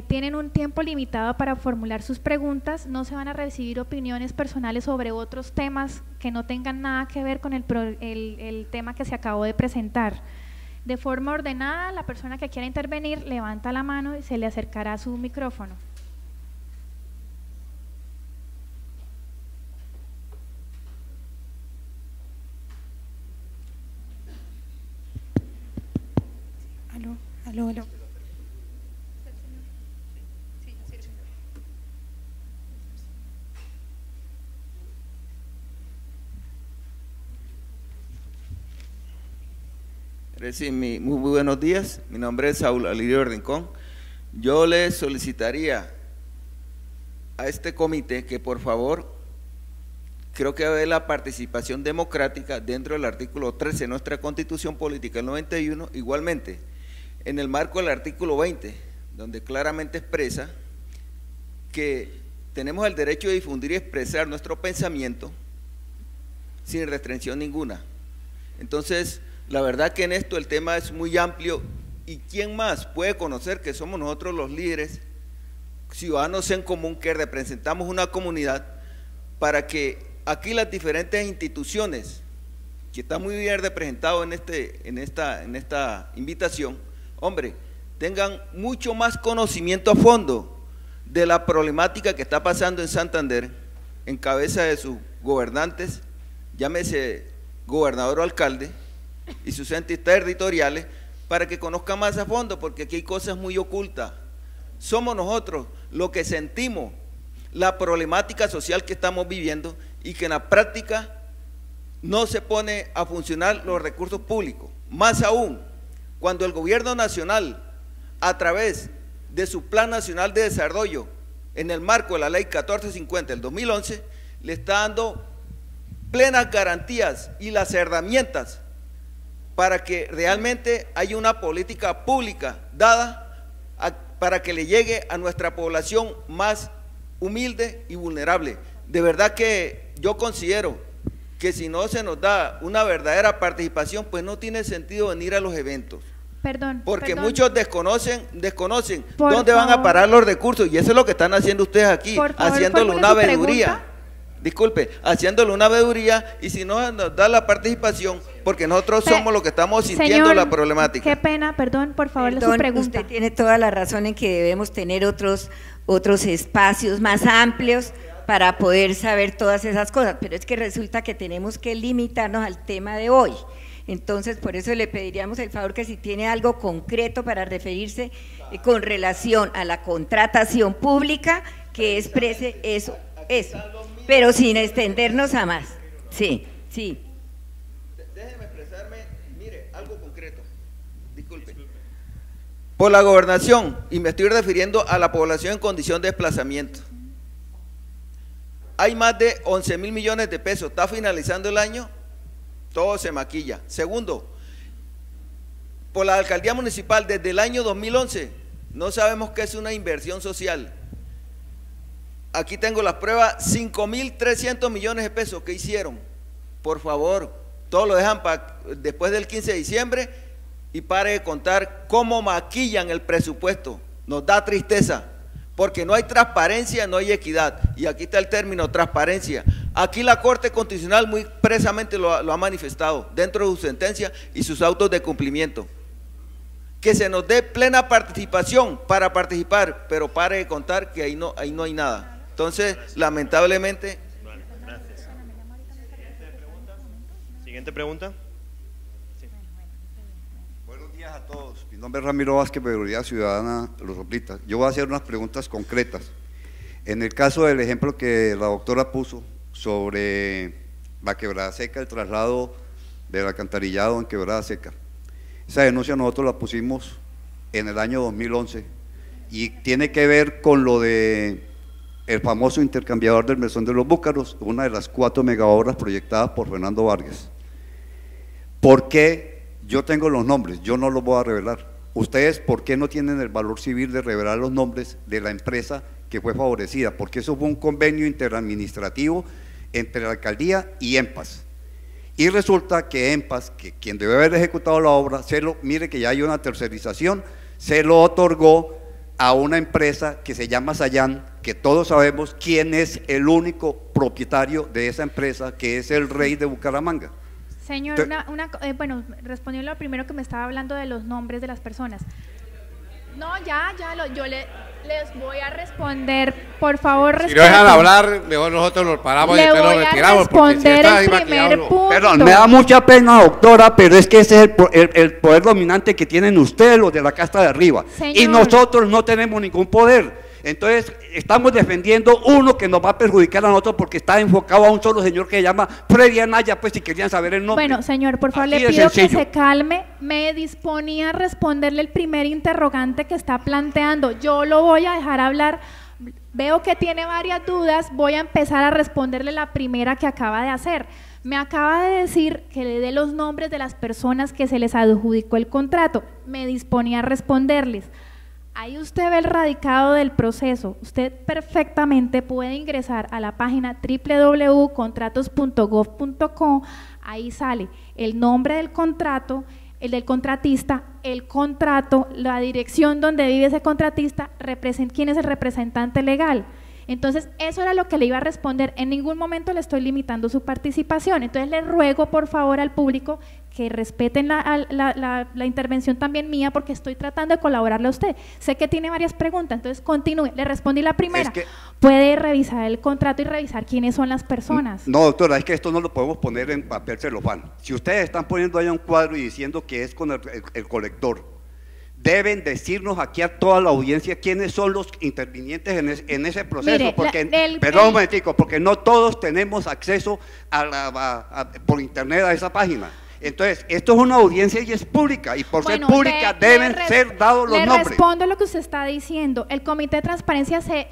Tienen un tiempo limitado para formular sus preguntas, no se van a recibir opiniones personales sobre otros temas que no tengan nada que ver con el tema que se acabó de presentar. De forma ordenada, la persona que quiera intervenir levanta la mano y se le acercará su micrófono. Aló. Sí, muy buenos días, mi nombre es Saúl Alirio Rincón. Yo le solicitaría a este comité que por favor, creo que debe la participación democrática dentro del artículo 13 de nuestra Constitución Política del 91, igualmente en el marco del artículo 20, donde claramente expresa que tenemos el derecho de difundir y expresar nuestro pensamiento sin restricción ninguna. Entonces, la verdad que en esto el tema es muy amplio y ¿quién más puede conocer que somos nosotros los líderes, ciudadanos en común que representamos una comunidad para que aquí las diferentes instituciones que están muy bien representados en esta invitación, hombre, tengan mucho más conocimiento a fondo de la problemática que está pasando en Santander en cabeza de sus gobernantes, llámese gobernador o alcalde, y sus entes territoriales, para que conozcan más a fondo, porque aquí hay cosas muy ocultas. Somos nosotros los que sentimos la problemática social que estamos viviendo y que en la práctica no se pone a funcionar los recursos públicos. Más aún, cuando el gobierno nacional, a través de su Plan Nacional de Desarrollo, en el marco de la Ley 1450 del 2011, le está dando plenas garantías y las herramientas para que realmente haya una política pública dada para que le llegue a nuestra población más humilde y vulnerable. De verdad que yo considero que si no se nos da una verdadera participación, pues no tiene sentido venir a los eventos. Porque muchos desconocen dónde van a parar los recursos, y eso es lo que están haciendo ustedes aquí, haciéndole una veeduría. Disculpe, haciéndole una veeduría, y si no nos da la participación, porque nosotros somos los que estamos sintiendo la problemática. Qué pena, perdón, por favor, su pregunta. Usted tiene toda la razón en que debemos tener otros espacios más amplios para poder saber todas esas cosas, pero es que resulta que tenemos que limitarnos al tema de hoy. Entonces, por eso le pediríamos el favor que si tiene algo concreto para referirse con relación a la contratación pública, que exprese eso, pero sin extendernos a más. Sí. Déjeme expresarme, mire, algo concreto, disculpe. Por la gobernación, y me estoy refiriendo a la población en condición de desplazamiento, hay más de 11.000 millones de pesos, está finalizando el año, todo se maquilla. Segundo, por la alcaldía municipal desde el año 2011 no sabemos qué es una inversión social. Aquí tengo las pruebas, 5.300 millones de pesos que hicieron. Por favor, todo lo dejan después del 15 de diciembre y pare de contar cómo maquillan el presupuesto. Nos da tristeza, porque no hay transparencia, no hay equidad, y aquí está el término transparencia. Aquí la Corte Constitucional muy expresamente lo ha manifestado dentro de su sentencia y sus autos de cumplimiento. Que se nos dé plena participación para participar, pero pare de contar que ahí no hay nada. Entonces, lamentablemente… Vale, gracias. Siguiente pregunta. Sí. Buenos días a todos. Mi nombre es Ramiro Vázquez, Veeduría Ciudadana Los Soplitas. Yo voy a hacer unas preguntas concretas. En el caso del ejemplo que la doctora puso sobre la Quebrada Seca, el traslado del alcantarillado en Quebrada Seca, esa denuncia nosotros la pusimos en el año 2011 y tiene que ver con lo de el famoso intercambiador del Mesón de los Búcaros, una de las 4 megaobras proyectadas por Fernando Vargas. ¿Por qué? Yo tengo los nombres, yo no los voy a revelar. Ustedes, ¿por qué no tienen el valor civil de revelar los nombres de la empresa que fue favorecida? Porque eso fue un convenio interadministrativo entre la alcaldía y EMPAS. Y resulta que EMPAS, que quien debe haber ejecutado la obra, mire que ya hay una tercerización, se lo otorgó a una empresa que se llama Sayan, que todos sabemos quién es el único propietario de esa empresa, que es el rey de Bucaramanga. Señor, bueno, respondiendo a lo primero que me estaba hablando de los nombres de las personas. No, yo les voy a responder, por favor. Si no dejan hablar, mejor nosotros nos paramos y después nos retiramos. Le voy a responder el primer punto. Perdón, me da mucha pena, doctora, pero es que ese es el poder dominante que tienen ustedes, los de la casta de arriba. Señor. Y nosotros no tenemos ningún poder. Entonces, estamos defendiendo uno que nos va a perjudicar a nosotros porque está enfocado a un solo señor que se llama Freddy Anaya, pues si querían saber el nombre. Bueno, señor, por favor, Así le de pido sencillo. que se calme. Me disponía a responderle el primer interrogante que está planteando. Yo lo voy a dejar hablar. Veo que tiene varias dudas. Voy a empezar a responderle la primera que acaba de hacer. Me acaba de decir que le dé los nombres de las personas que se les adjudicó el contrato. Me disponía a responderles. Ahí usted ve el radicado del proceso. Usted perfectamente puede ingresar a la página www.contratos.gov.co. Ahí sale el nombre del contrato, el del contratista, el contrato, la dirección donde vive ese contratista, quién es el representante legal. Entonces, eso era lo que le iba a responder. En ningún momento le estoy limitando su participación. Entonces, le ruego, por favor, al público que respeten la intervención también mía, porque estoy tratando de colaborarle a usted. Sé que tiene varias preguntas, entonces continúe. Le respondí la primera. Puede revisar el contrato y revisar quiénes son las personas. No, doctora, es que esto no lo podemos poner en papel celofán. Si ustedes están poniendo ahí un cuadro y diciendo que es con el colector, deben decirnos aquí a toda la audiencia quiénes son los intervinientes en ese proceso. Mire, perdón un momentico, porque no todos tenemos acceso por internet a esa página. Entonces, esto es una audiencia y es pública, y por ser pública deben ser dados los nombres. Le respondo a lo que usted está diciendo. El Comité de Transparencia se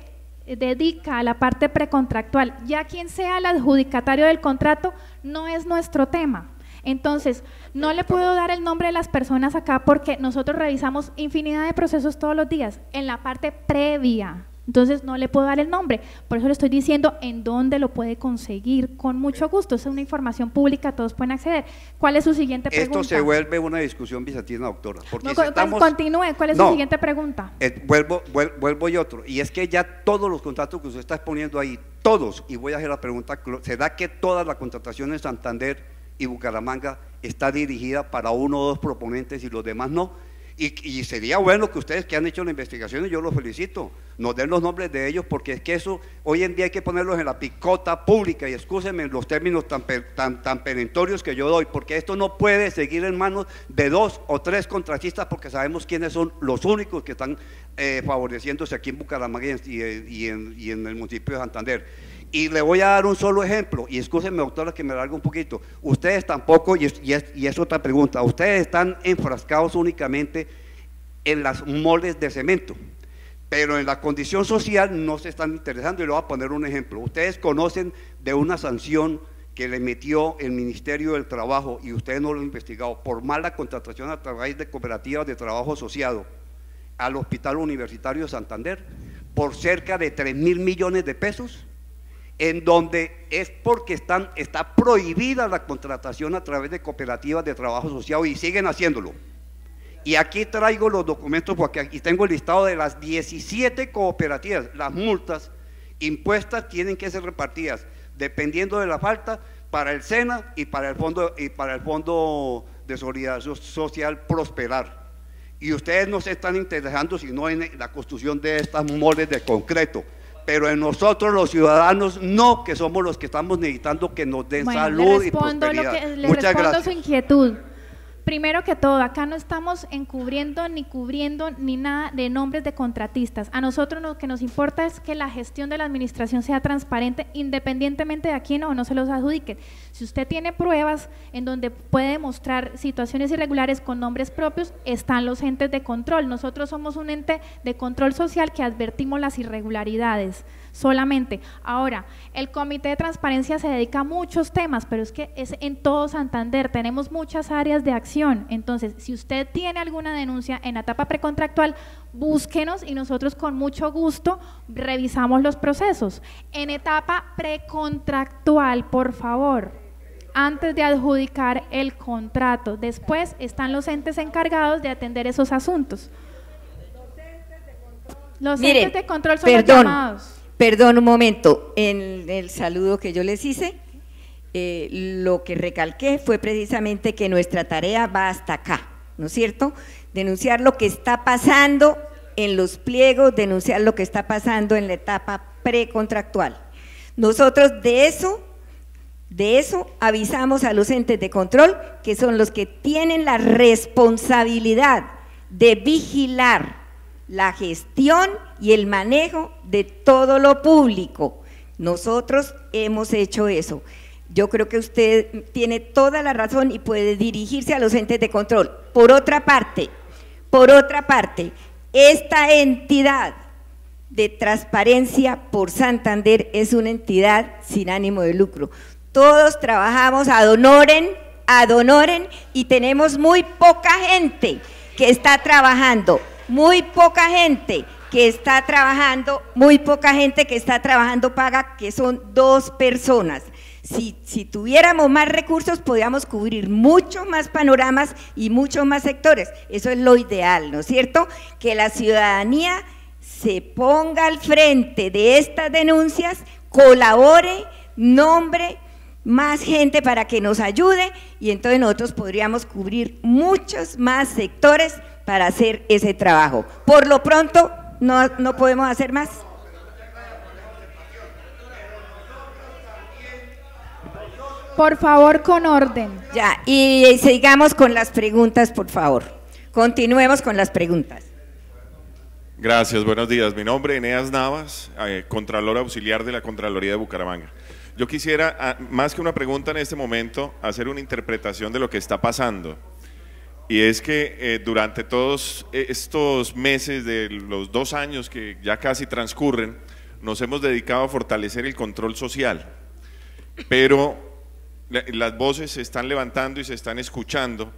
dedica a la parte precontractual. Ya quien sea el adjudicatario del contrato no es nuestro tema. Entonces, no le puedo dar el nombre de las personas acá porque nosotros revisamos infinidad de procesos todos los días en la parte previa. Entonces, no le puedo dar el nombre. Por eso le estoy diciendo en dónde lo puede conseguir con mucho gusto. Es una información pública, todos pueden acceder. ¿Cuál es su siguiente pregunta? Esto se vuelve una discusión bizantina, doctora. Porque no, continúe, ¿cuál es su siguiente pregunta? Vuelvo y otro. Y es que ya todos los contratos que usted está exponiendo ahí, todos, y voy a hacer la pregunta, ¿será que toda la contratación en Santander y Bucaramanga está dirigida para uno o dos proponentes y los demás no? Y sería bueno que ustedes que han hecho la investigación, y yo los felicito, nos den los nombres de ellos, porque es que eso hoy en día hay que ponerlos en la picota pública, y excúsenme los términos tan perentorios que yo doy, porque esto no puede seguir en manos de 2 o 3 contratistas, porque sabemos quiénes son los únicos que están favoreciéndose aquí en Bucaramanga y en el municipio de Santander. Y le voy a dar un solo ejemplo, y excúsenme, doctora, que me largo un poquito. Ustedes tampoco, y es otra pregunta, ustedes están enfrascados únicamente en las moles de cemento, pero en la condición social no se están interesando, y le voy a poner un ejemplo. Ustedes conocen de una sanción que le metió el Ministerio del Trabajo, y ustedes no lo han investigado, por mala contratación a través de cooperativas de trabajo asociado al Hospital Universitario de Santander, por cerca de 3.000 millones de pesos, en donde es porque está prohibida la contratación a través de cooperativas de trabajo asociado, y siguen haciéndolo. Y aquí traigo los documentos, porque aquí tengo el listado de las 17 cooperativas. Las multas impuestas tienen que ser repartidas dependiendo de la falta para el SENA y para el Fondo de Solidaridad Social Prosperar. Y ustedes no se están interesando sino en la construcción de estas moles de concreto. Pero en nosotros los ciudadanos no, que somos los que estamos necesitando que nos den salud y prosperidad. Muchas gracias. Su inquietud. Primero que todo, acá no estamos encubriendo ni cubriendo ni nada de nombres de contratistas. A nosotros lo que nos importa es que la gestión de la administración sea transparente, independientemente de a quién o no se los adjudique. Si usted tiene pruebas en donde puede demostrar situaciones irregulares con nombres propios, están los entes de control. Nosotros somos un ente de control social que advertimos las irregularidades solamente. Ahora, el Comité de Transparencia se dedica a muchos temas, pero es que es en todo Santander, tenemos muchas áreas de acción. Entonces, si usted tiene alguna denuncia en la etapa precontractual, búsquenos y nosotros con mucho gusto revisamos los procesos. En etapa precontractual, por favor, antes de adjudicar el contrato, después están los entes encargados de atender esos asuntos. Los entes de control son los llamados. Perdón un momento, en el saludo que yo les hice, lo que recalqué fue precisamente que nuestra tarea va hasta acá, ¿no es cierto? Denunciar lo que está pasando en los pliegos, denunciar lo que está pasando en la etapa precontractual. Nosotros de eso avisamos a los entes de control, que son los que tienen la responsabilidad de vigilar la gestión y el manejo de todo lo público. Nosotros hemos hecho eso. Yo creo que usted tiene toda la razón y puede dirigirse a los entes de control. Por otra parte, esta entidad de Transparencia por Santander es una entidad sin ánimo de lucro. Todos trabajamos ad honorem y tenemos muy poca gente que está trabajando, muy poca gente que está trabajando paga, que son 2 personas. Si tuviéramos más recursos, podríamos cubrir muchos más panoramas y muchos más sectores. Eso es lo ideal, ¿no es cierto? Que la ciudadanía se ponga al frente de estas denuncias, colabore, nombre más gente para que nos ayude y entonces nosotros podríamos cubrir muchos más sectores para hacer ese trabajo. Por lo pronto, no podemos hacer más. Por favor, con orden. Ya, y sigamos con las preguntas, por favor. Continuemos con las preguntas. Gracias, buenos días. Mi nombre es Eneas Navas, Contralor Auxiliar de la Contraloría de Bucaramanga. Yo quisiera, más que una pregunta en este momento, hacer una interpretación de lo que está pasando. Y es que durante todos estos meses de los 2 años que ya casi transcurren, nos hemos dedicado a fortalecer el control social. Pero las voces se están levantando y se están escuchando,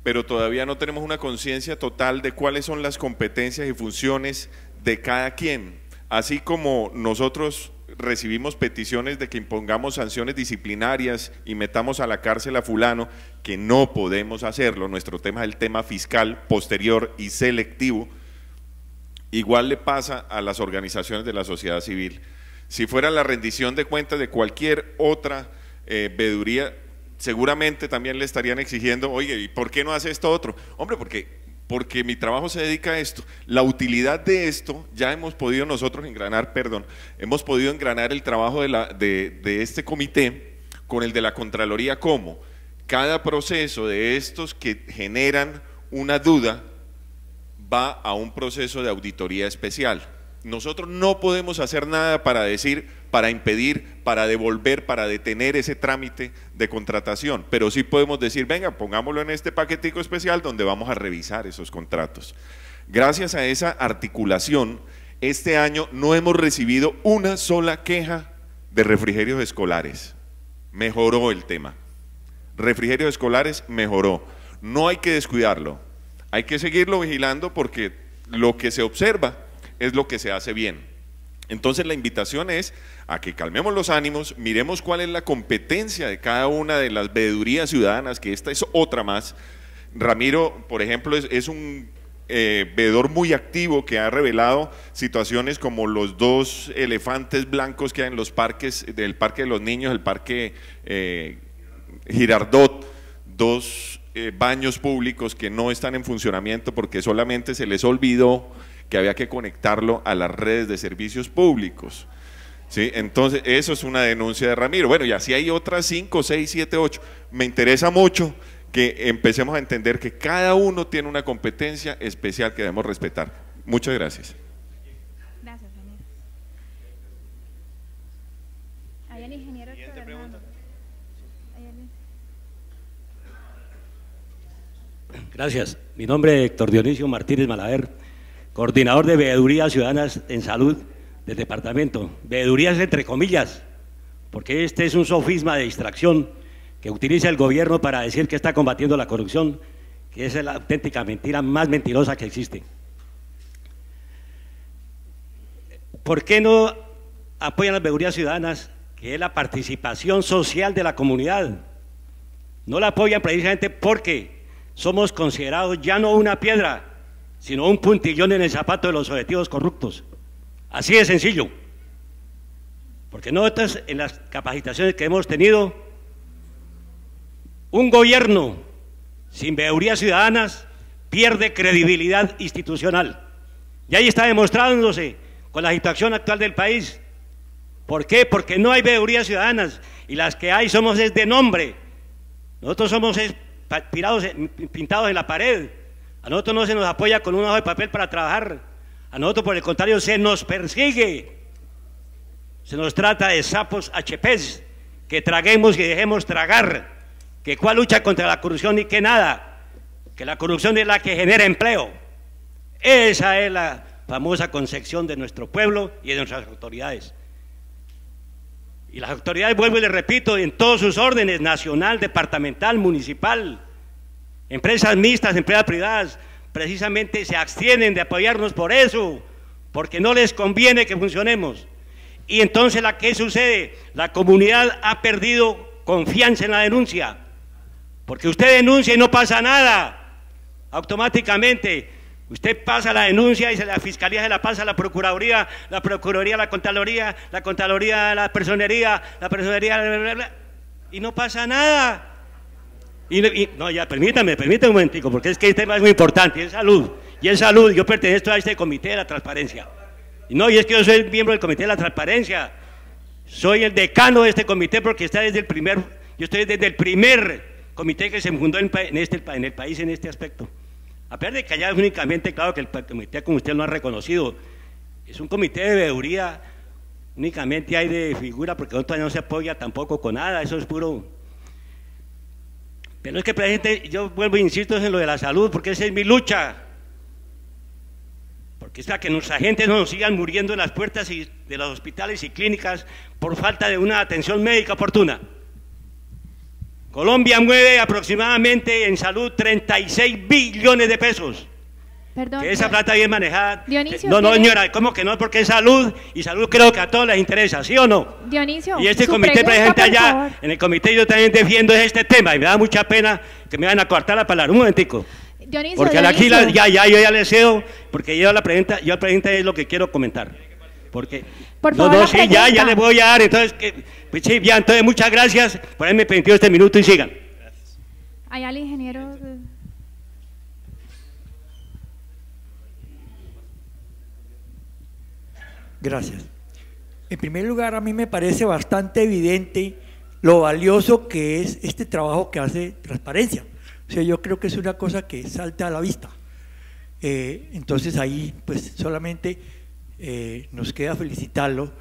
pero todavía no tenemos una conciencia total de cuáles son las competencias y funciones de cada quien. Así como nosotros recibimos peticiones de que impongamos sanciones disciplinarias y metamos a la cárcel a fulano, que no podemos hacerlo, nuestro tema es el tema fiscal posterior y selectivo, igual le pasa a las organizaciones de la sociedad civil. Si fuera la rendición de cuentas de cualquier otra veeduría, seguramente también le estarían exigiendo, oye, ¿y por qué no hace esto otro? Hombre, porque mi trabajo se dedica a esto. La utilidad de esto, ya hemos podido nosotros engranar el trabajo de este comité con el de la Contraloría. ¿Cómo? Cada proceso de estos que generan una duda va a un proceso de auditoría especial. Nosotros no podemos hacer nada para decir, para impedir, para devolver, para detener ese trámite de contratación, pero sí podemos decir, venga, pongámoslo en este paquetico especial donde vamos a revisar esos contratos. Gracias a esa articulación, este año no hemos recibido una sola queja de refrigerios escolares. Mejoró el tema. Refrigerios escolares mejoró. No hay que descuidarlo, hay que seguirlo vigilando porque lo que se observa es lo que se hace bien. Entonces la invitación es a que calmemos los ánimos, miremos cuál es la competencia de cada una de las veedurías ciudadanas, que esta es otra más. Ramiro, por ejemplo, es un veedor muy activo que ha revelado situaciones como los 2 elefantes blancos que hay en los parques, del Parque de los Niños, el Parque Girardot, 2 baños públicos que no están en funcionamiento porque solamente se les olvidó que había que conectarlo a las redes de servicios públicos. ¿Sí? Entonces, eso es una denuncia de Ramiro. Bueno, y así hay otras 5, 6, 7, 8. Me interesa mucho que empecemos a entender que cada uno tiene una competencia especial que debemos respetar. Muchas gracias. Gracias, Ramiro. Ahí el ingeniero Héctor Hernando. Gracias. Mi nombre es Héctor Dionisio Martínez Malaver, coordinador de Veedurías Ciudadanas en Salud del departamento. Veedurías entre comillas, porque este es un sofisma de distracción que utiliza el gobierno para decir que está combatiendo la corrupción, que es la auténtica mentira más mentirosa que existe. ¿Por qué no apoyan las veedurías ciudadanas, que es la participación social de la comunidad? No la apoyan precisamente porque somos considerados ya no una piedra, sino un puntillón en el zapato de los objetivos corruptos. Así de sencillo. Porque nosotros en las capacitaciones que hemos tenido, un gobierno sin veedurías ciudadanas pierde credibilidad institucional. Y ahí está demostrándose con la situación actual del país. ¿Por qué? Porque no hay veedurías ciudadanas y las que hay somos de nombre. Nosotros somos pintados en la pared. A nosotros no se nos apoya con un hoja de papel para trabajar. A nosotros, por el contrario, se nos persigue, se nos trata de sapos HPs, que traguemos y dejemos tragar, que cuál lucha contra la corrupción y que nada, que la corrupción es la que genera empleo. Esa es la famosa concepción de nuestro pueblo y de nuestras autoridades. Y las autoridades, vuelvo y les repito, en todos sus órdenes, nacional, departamental, municipal, empresas mixtas, empresas privadas, precisamente se abstienen de apoyarnos por eso, porque no les conviene que funcionemos. Y entonces, ¿qué sucede? La comunidad ha perdido confianza en la denuncia, porque usted denuncia y no pasa nada, automáticamente. Usted pasa la denuncia y la Fiscalía se la pasa a la Procuraduría a la Contraloría a la Personería, y no pasa nada. No, ya, permítame un momentico, porque es que este tema es muy importante, y es salud, yo pertenezco a este Comité de la Transparencia. Y es que yo soy miembro del Comité de la Transparencia, soy el decano de este comité, porque yo estoy desde el primer comité que se fundó en el país en este aspecto. A pesar de que allá es únicamente, claro que el comité, como usted lo ha reconocido, es un comité de veeduría, únicamente hay de figura, porque no se apoya tampoco con nada, eso es puro. Pero es que, presidente, yo vuelvo e insisto en lo de la salud, porque esa es mi lucha, porque es para que nuestra gente no nos sigan muriendo en las puertas de los hospitales y clínicas por falta de una atención médica oportuna. Colombia mueve aproximadamente en salud 36 billones de pesos. Perdón. Que esa plata bien manejada. Dionisio, no, señora, ¿cómo que no? Porque es salud, y salud creo que a todos les interesa, ¿sí o no? Dionisio, y este su comité pregunta, presente allá, en el comité yo también defiendo este tema, y me da mucha pena que me vayan a cortar la palabra. Un momentico. Dionisio, porque aquí yo ya le cedo, porque yo la pregunta es lo que quiero comentar. Porque por favor, sí, ya le voy a dar, entonces, pues sí, ya, entonces muchas gracias por haberme permitido este minuto y sigan. Allá el ingeniero. Gracias. En primer lugar, a mí me parece bastante evidente lo valioso que es este trabajo que hace Transparencia. O sea, yo creo que es una cosa que salta a la vista. Entonces ahí pues solamente nos queda felicitarlo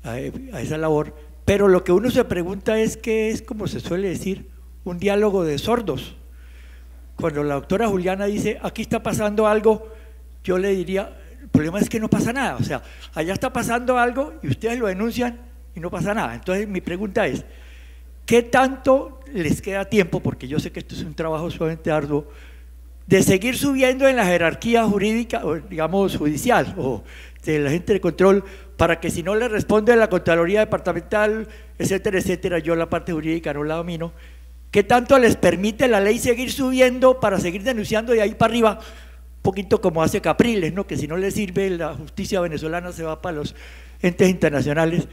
a esa labor, pero lo que uno se pregunta es que es, como se suele decir, un diálogo de sordos. Cuando la doctora Juliana dice, aquí está pasando algo, yo le diría, el problema es que no pasa nada, o sea, allá está pasando algo y ustedes lo denuncian y no pasa nada. Entonces mi pregunta es, ¿qué tanto les queda tiempo, porque yo sé que esto es un trabajo sumamente arduo, de seguir subiendo en la jerarquía jurídica, o digamos judicial, o de la gente de control, para que si no le responde la Contraloría Departamental, etcétera, etcétera, yo la parte jurídica no la domino? ¿Qué tanto les permite la ley seguir subiendo para seguir denunciando de ahí para arriba? Un poquito como hace Capriles, ¿no? Que si no le sirve la justicia venezolana se va para los entes internacionales.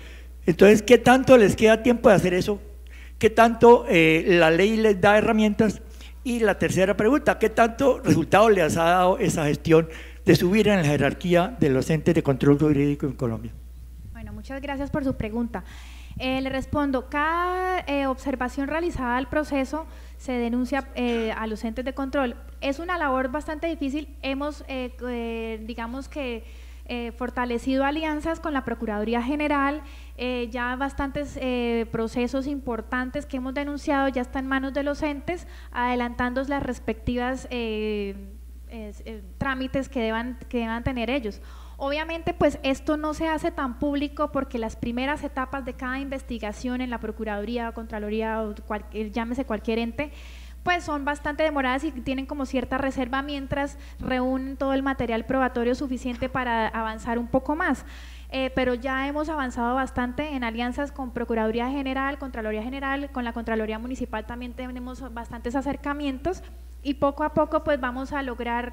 Entonces, ¿qué tanto les queda tiempo de hacer eso? ¿Qué tanto la ley les da herramientas? Y la tercera pregunta, ¿qué tanto resultado les ha dado esa gestión de subir en la jerarquía de los entes de control jurídico en Colombia? Bueno, muchas gracias por su pregunta. Le respondo, cada observación realizada al proceso se denuncia a los entes de control. Es una labor bastante difícil, hemos, digamos que, fortalecido alianzas con la Procuraduría General, ya bastantes procesos importantes que hemos denunciado ya están en manos de los entes, adelantando las respectivas trámites que deban tener ellos. Obviamente, pues esto no se hace tan público porque las primeras etapas de cada investigación en la Procuraduría o Contraloría o llámese cualquier ente, pues son bastante demoradas y tienen como cierta reserva mientras reúnen todo el material probatorio suficiente para avanzar un poco más. Pero ya hemos avanzado bastante en alianzas con Procuraduría General, Contraloría General, con la Contraloría Municipal también tenemos bastantes acercamientos y poco a poco pues vamos a lograr,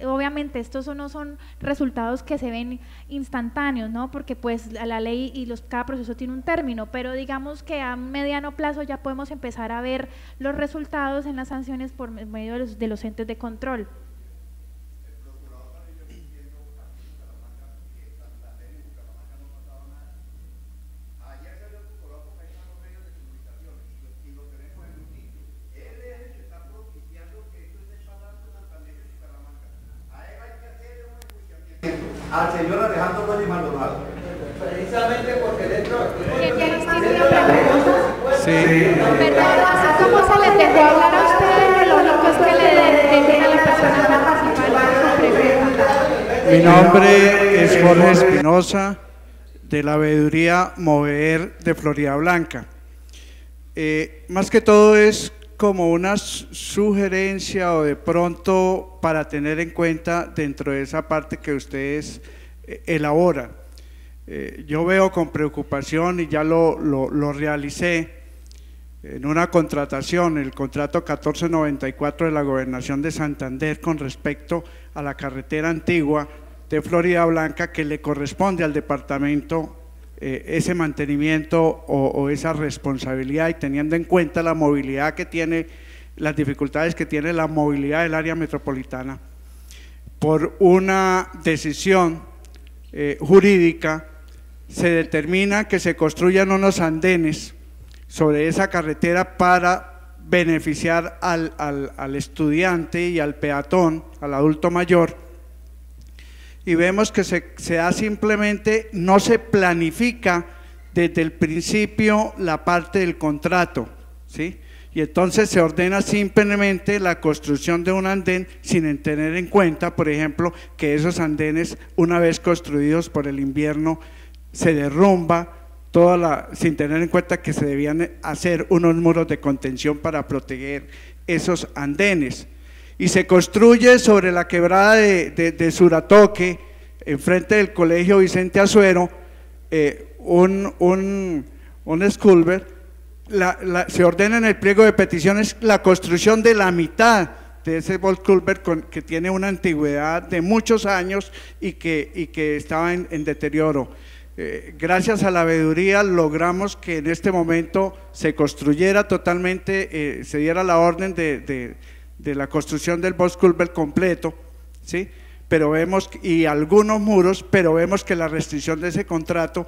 obviamente estos no son resultados que se ven instantáneos, ¿no? Porque pues la ley y cada proceso tiene un término, pero digamos que a mediano plazo ya podemos empezar a ver los resultados en las sanciones por medio de los entes de control. al señor Alejandro Roger Maldonado. Precisamente porque dentro... ¿Quién tiene una pregunta? Sí. Perdón, así como se les dejó hablar a ustedes, lo único es que le dejen a la persona principal su pregunta. Mi nombre es Jorge Espinosa, de la veeduría Mover de Florida Blanca. Más que todo es como una sugerencia o de pronto para tener en cuenta dentro de esa parte que ustedes elaboran. Yo veo con preocupación y ya lo realicé en una contratación, el contrato 1494 de la Gobernación de Santander con respecto a la carretera antigua de Florida Blanca, que le corresponde al departamento ese mantenimiento o esa responsabilidad, y teniendo en cuenta la movilidad que tiene, las dificultades que tiene la movilidad del área metropolitana, por una decisión jurídica se determina que se construyan unos andenes sobre esa carretera para beneficiar al estudiante y al peatón, al adulto mayor, y vemos que se da simplemente, no se planifica desde el principio la parte del contrato, ¿sí? Y entonces se ordena simplemente la construcción de un andén sin tener en cuenta, por ejemplo, que esos andenes, una vez construidos por el invierno, se derrumba, sin tener en cuenta que se debían hacer unos muros de contención para proteger esos andenes. Y se construye sobre la quebrada de Suratoque, enfrente del Colegio Vicente Azuero, un schoolbus. Se ordena en el pliego de peticiones la construcción de la mitad de ese schoolbus que tiene una antigüedad de muchos años y que estaba en deterioro. Gracias a la veeduría logramos que en este momento se construyera totalmente, se diera la orden de la construcción del schoolbus completo, ¿sí? Pero vemos, y algunos muros, pero vemos que la restricción de ese contrato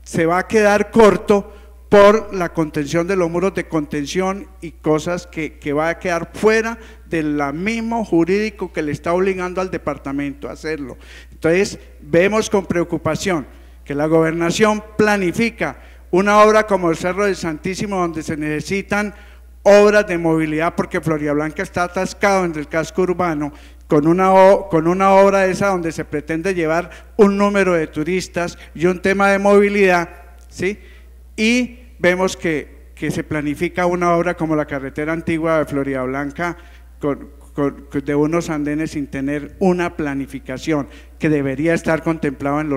se va a quedar corto por la contención de los muros de contención y cosas que va a quedar fuera del mismo jurídico que le está obligando al departamento a hacerlo. Entonces vemos con preocupación que la gobernación planifica una obra como el Cerro del Santísimo, donde se necesitan obras de movilidad, porque Florida Blanca está atascado en el casco urbano, con una obra esa donde se pretende llevar un número de turistas y un tema de movilidad, ¿sí? Y vemos que se planifica una obra como la carretera antigua de Florida Blanca de unos andenes sin tener una planificación que debería estar contemplado en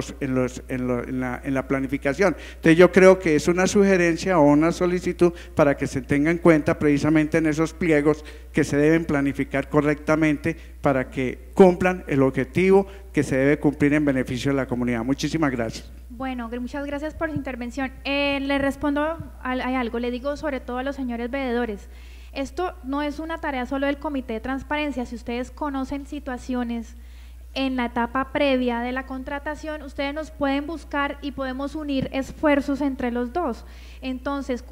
la planificación. Entonces yo creo que es una sugerencia o una solicitud para que se tenga en cuenta precisamente en esos pliegos que se deben planificar correctamente para que cumplan el objetivo que se debe cumplir en beneficio de la comunidad. Muchísimas gracias. Bueno, muchas gracias por su intervención. Le respondo a algo, le digo sobre todo a los señores veedores. Esto no es una tarea solo del Comité de Transparencia. Si ustedes conocen situaciones en la etapa previa de la contratación, ustedes nos pueden buscar y podemos unir esfuerzos entre los dos. Entonces,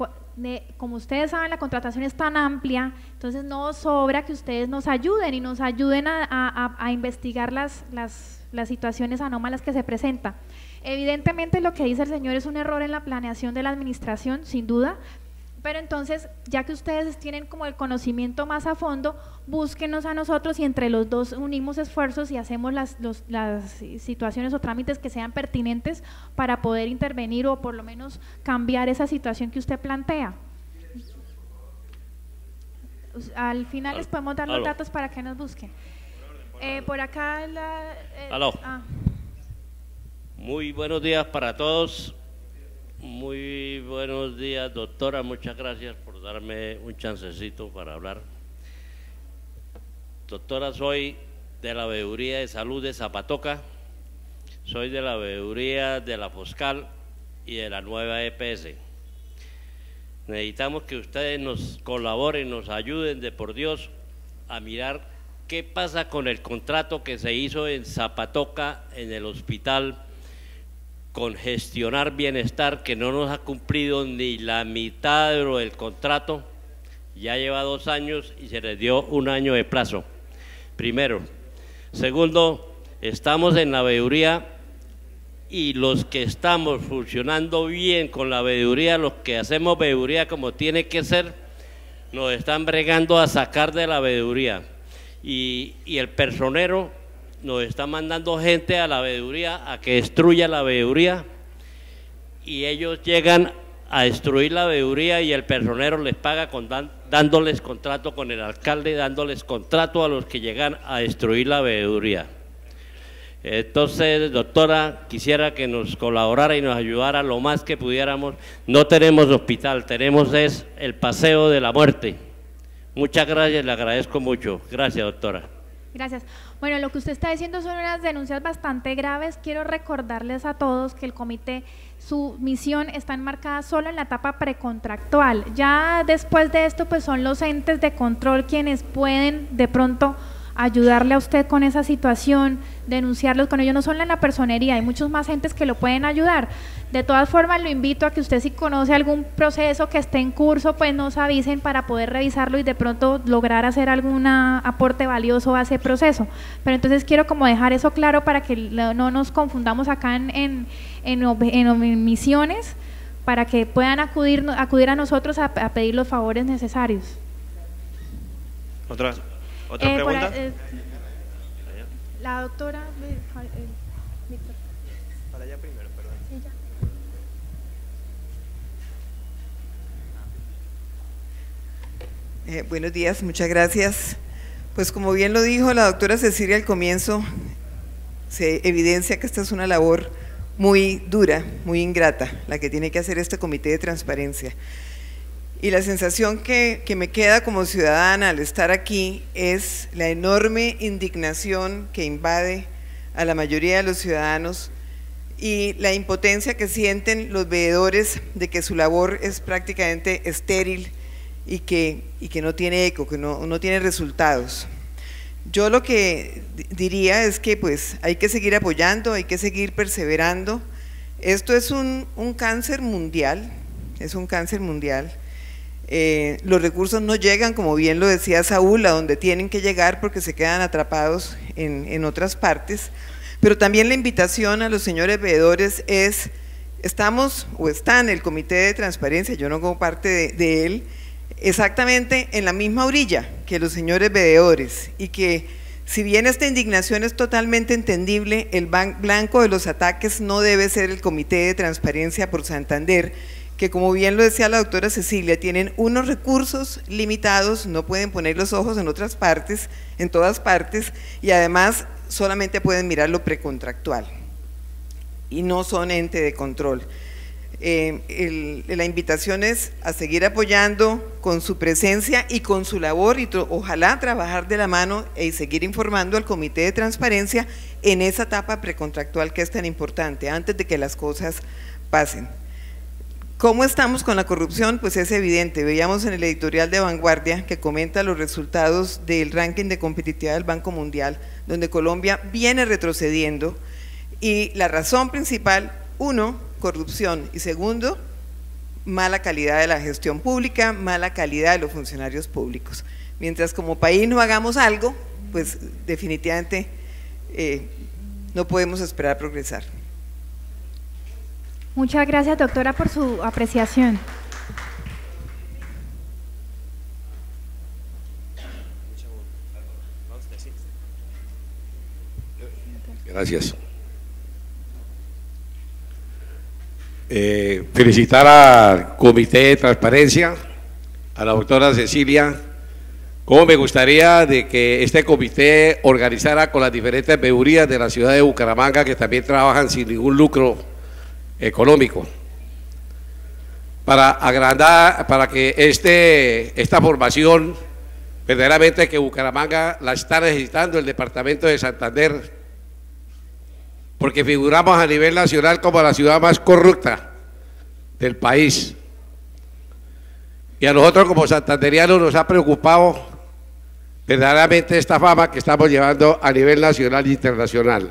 como ustedes saben, la contratación es tan amplia, entonces no sobra que ustedes nos ayuden y nos ayuden a investigar las situaciones anómalas que se presentan. Evidentemente lo que dice el señor es un error en la planeación de la administración, sin duda. Pero entonces, ya que ustedes tienen como el conocimiento más a fondo, búsquenos a nosotros y entre los dos unimos esfuerzos y hacemos las situaciones o trámites que sean pertinentes para poder intervenir o por lo menos cambiar esa situación que usted plantea. Al final les podemos dar los datos para que nos busquen. Por acá Muy buenos días para todos. Muy buenos días, doctora, muchas gracias por darme un chancecito para hablar. Doctora, soy de la Veeduría de Salud de Zapatoca, soy de la Veeduría de la Foscal y de la nueva EPS. Necesitamos que ustedes nos colaboren, nos ayuden de por Dios a mirar qué pasa con el contrato que se hizo en Zapatoca, en el hospital, con Gestionar Bienestar, que no nos ha cumplido ni la mitad del contrato, ya lleva 2 años y se les dio 1 año de plazo, primero. Segundo, estamos en la veeduría y los que estamos funcionando bien con la veeduría, los que hacemos veeduría como tiene que ser, nos están bregando a sacar de la veeduría. Y el personero nos está mandando gente a la veeduría a que destruya la veeduría, y ellos llegan a destruir la veeduría y el personero les paga dándoles contrato con el alcalde, dándoles contrato a los que llegan a destruir la veeduría. Entonces, doctora, quisiera que nos colaborara y nos ayudara lo más que pudiéramos. No tenemos hospital, tenemos es el paseo de la muerte. Muchas gracias, le agradezco mucho. Gracias, doctora. Gracias. Bueno, lo que usted está diciendo son unas denuncias bastante graves. Quiero recordarles a todos que el comité, su misión está enmarcada solo en la etapa precontractual. Ya después de esto, pues son los entes de control quienes pueden de pronto ayudarle a usted con esa situación, denunciarlos con ellos, no solo en la personería, hay muchos más entes que lo pueden ayudar. De todas formas, lo invito a que usted, si conoce algún proceso que esté en curso, pues nos avisen para poder revisarlo y de pronto lograr hacer algún aporte valioso a ese proceso. Pero entonces quiero como dejar eso claro para que no nos confundamos acá en omisiones, para que puedan acudir a nosotros a pedir los favores necesarios. ¿Otra pregunta? La doctora… Para allá primero, perdón. Sí, ya. Buenos días, muchas gracias. Pues como bien lo dijo la doctora Cecilia al comienzo, se evidencia que esta es una labor muy dura, muy ingrata, la que tiene que hacer este comité de transparencia. Y la sensación que me queda como ciudadana al estar aquí es la enorme indignación que invade a la mayoría de los ciudadanos y la impotencia que sienten los veedores de que su labor es prácticamente estéril y que no tiene eco, que no tiene resultados. Yo lo que diría es que pues hay que seguir apoyando, hay que seguir perseverando. Esto es un cáncer mundial, es un cáncer mundial. Los recursos no llegan, como bien lo decía Saúl, a donde tienen que llegar porque se quedan atrapados en otras partes, pero también la invitación a los señores veedores es, están el comité de transparencia, yo no hago parte de él, exactamente en la misma orilla que los señores veedores, y que si bien esta indignación es totalmente entendible, el blanco de los ataques no debe ser el comité de transparencia por Santander, que como bien lo decía la doctora Cecilia, tienen unos recursos limitados, no pueden poner los ojos en otras partes, en todas partes, y además solamente pueden mirar lo precontractual, y no son ente de control. La invitación es a seguir apoyando con su presencia y con su labor, y ojalá trabajar de la mano y seguir informando al comité de transparencia en esa etapa precontractual que es tan importante, antes de que las cosas pasen. ¿Cómo estamos con la corrupción? Pues es evidente, veíamos en el editorial de Vanguardia que comenta los resultados del ranking de competitividad del Banco Mundial, donde Colombia viene retrocediendo, y la razón principal, uno, corrupción, y segundo, mala calidad de la gestión pública, mala calidad de los funcionarios públicos. Mientras como país no hagamos algo, pues definitivamente no podemos esperar progresar. Muchas gracias, doctora, por su apreciación. Gracias. Felicitar al Comité de Transparencia, a la doctora Cecilia. Cómo me gustaría de que este comité organizara con las diferentes veedurías de la ciudad de Bucaramanga, que también trabajan sin ningún lucro económico, para agrandar, para que esta formación verdaderamente que Bucaramanga la está necesitando, el departamento de Santander, porque figuramos a nivel nacional como la ciudad más corrupta del país, y a nosotros como santanderianos nos ha preocupado verdaderamente esta fama que estamos llevando a nivel nacional e internacional.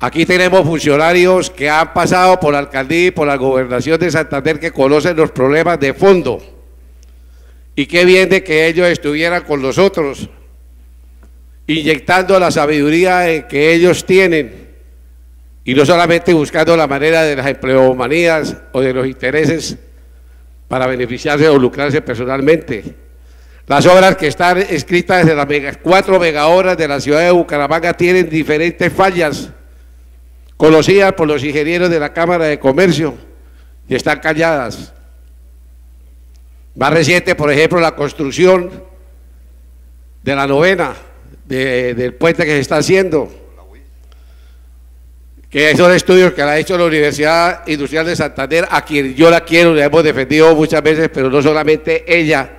Aquí tenemos funcionarios que han pasado por la alcaldía y por la gobernación de Santander, que conocen los problemas de fondo, y qué bien de que ellos estuvieran con nosotros, inyectando la sabiduría que ellos tienen y no solamente buscando la manera de las empleomanías o de los intereses para beneficiarse o lucrarse personalmente. Las obras que están escritas desde las 4 megahoras de la ciudad de Bucaramanga tienen diferentes fallas, conocidas por los ingenieros de la Cámara de Comercio, y están calladas. Más reciente, por ejemplo, la construcción de la 9ª, del puente que se está haciendo, que son estudios que la ha hecho la Universidad Industrial de Santander, a quien yo la quiero, la hemos defendido muchas veces, pero no solamente ella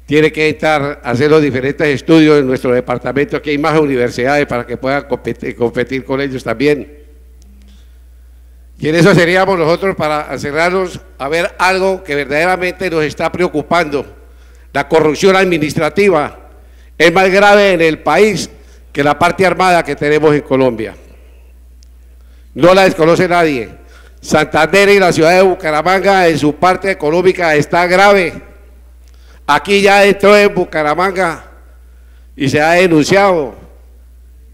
tiene que entrar a hacer los diferentes estudios en nuestro departamento, aquí hay más universidades para que puedan competir con ellos también. Y en eso seríamos nosotros para encerrarnos a ver algo que verdaderamente nos está preocupando. La corrupción administrativa es más grave en el país que la parte armada que tenemos en Colombia. No la desconoce nadie. Santander y la ciudad de Bucaramanga en su parte económica está grave. Aquí ya entró en Bucaramanga y se ha denunciado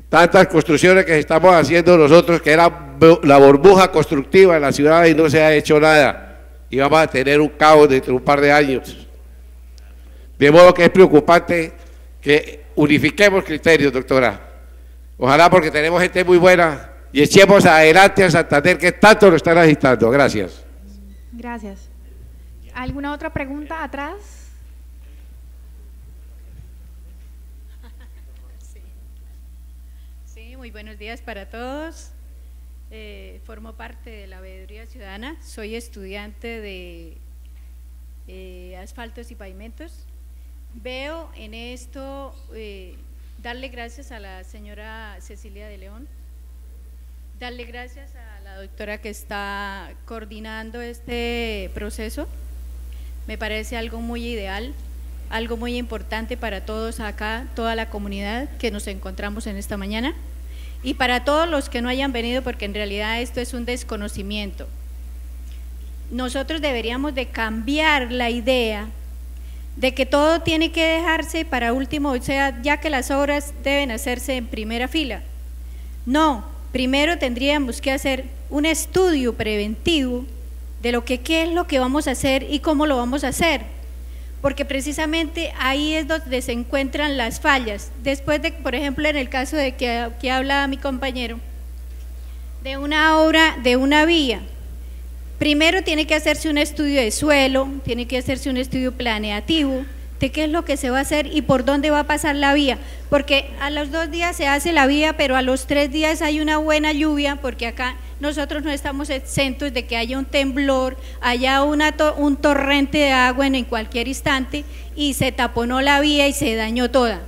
tantas construcciones que estamos haciendo nosotros, que era la burbuja constructiva en la ciudad y no se ha hecho nada. Y vamos a tener un caos dentro de un par de años. De modo que es preocupante que unifiquemos criterios, doctora. Ojalá, porque tenemos gente muy buena, y echemos adelante a Santander, que tanto lo están agitando. Gracias. Gracias. ¿Alguna otra pregunta atrás? Sí, muy buenos días para todos. Formo parte de la Veeduría Ciudadana, soy estudiante de asfaltos y pavimentos. Veo en esto darle gracias a la señora Cecilia de León, darle gracias a la doctora que está coordinando este proceso. Me parece algo muy ideal, algo muy importante para todos acá, toda la comunidad que nos encontramos en esta mañana, y para todos los que no hayan venido, porque en realidad esto es un desconocimiento. Nosotros deberíamos de cambiar la idea de que todo tiene que dejarse para último, o sea, ya que las obras deben hacerse en primera fila. No, primero tendríamos que hacer un estudio preventivo de lo que qué es lo que vamos a hacer y cómo lo vamos a hacer, porque precisamente ahí es donde se encuentran las fallas. Después de, por ejemplo, en el caso de que habla mi compañero, de una obra, de una vía, primero tiene que hacerse un estudio de suelo, tiene que hacerse un estudio planeativo de qué es lo que se va a hacer y por dónde va a pasar la vía, porque a los 2 días se hace la vía, pero a los 3 días hay una buena lluvia, porque acá nosotros no estamos exentos de que haya un temblor, haya un torrente de agua en cualquier instante y se taponó la vía y se dañó toda.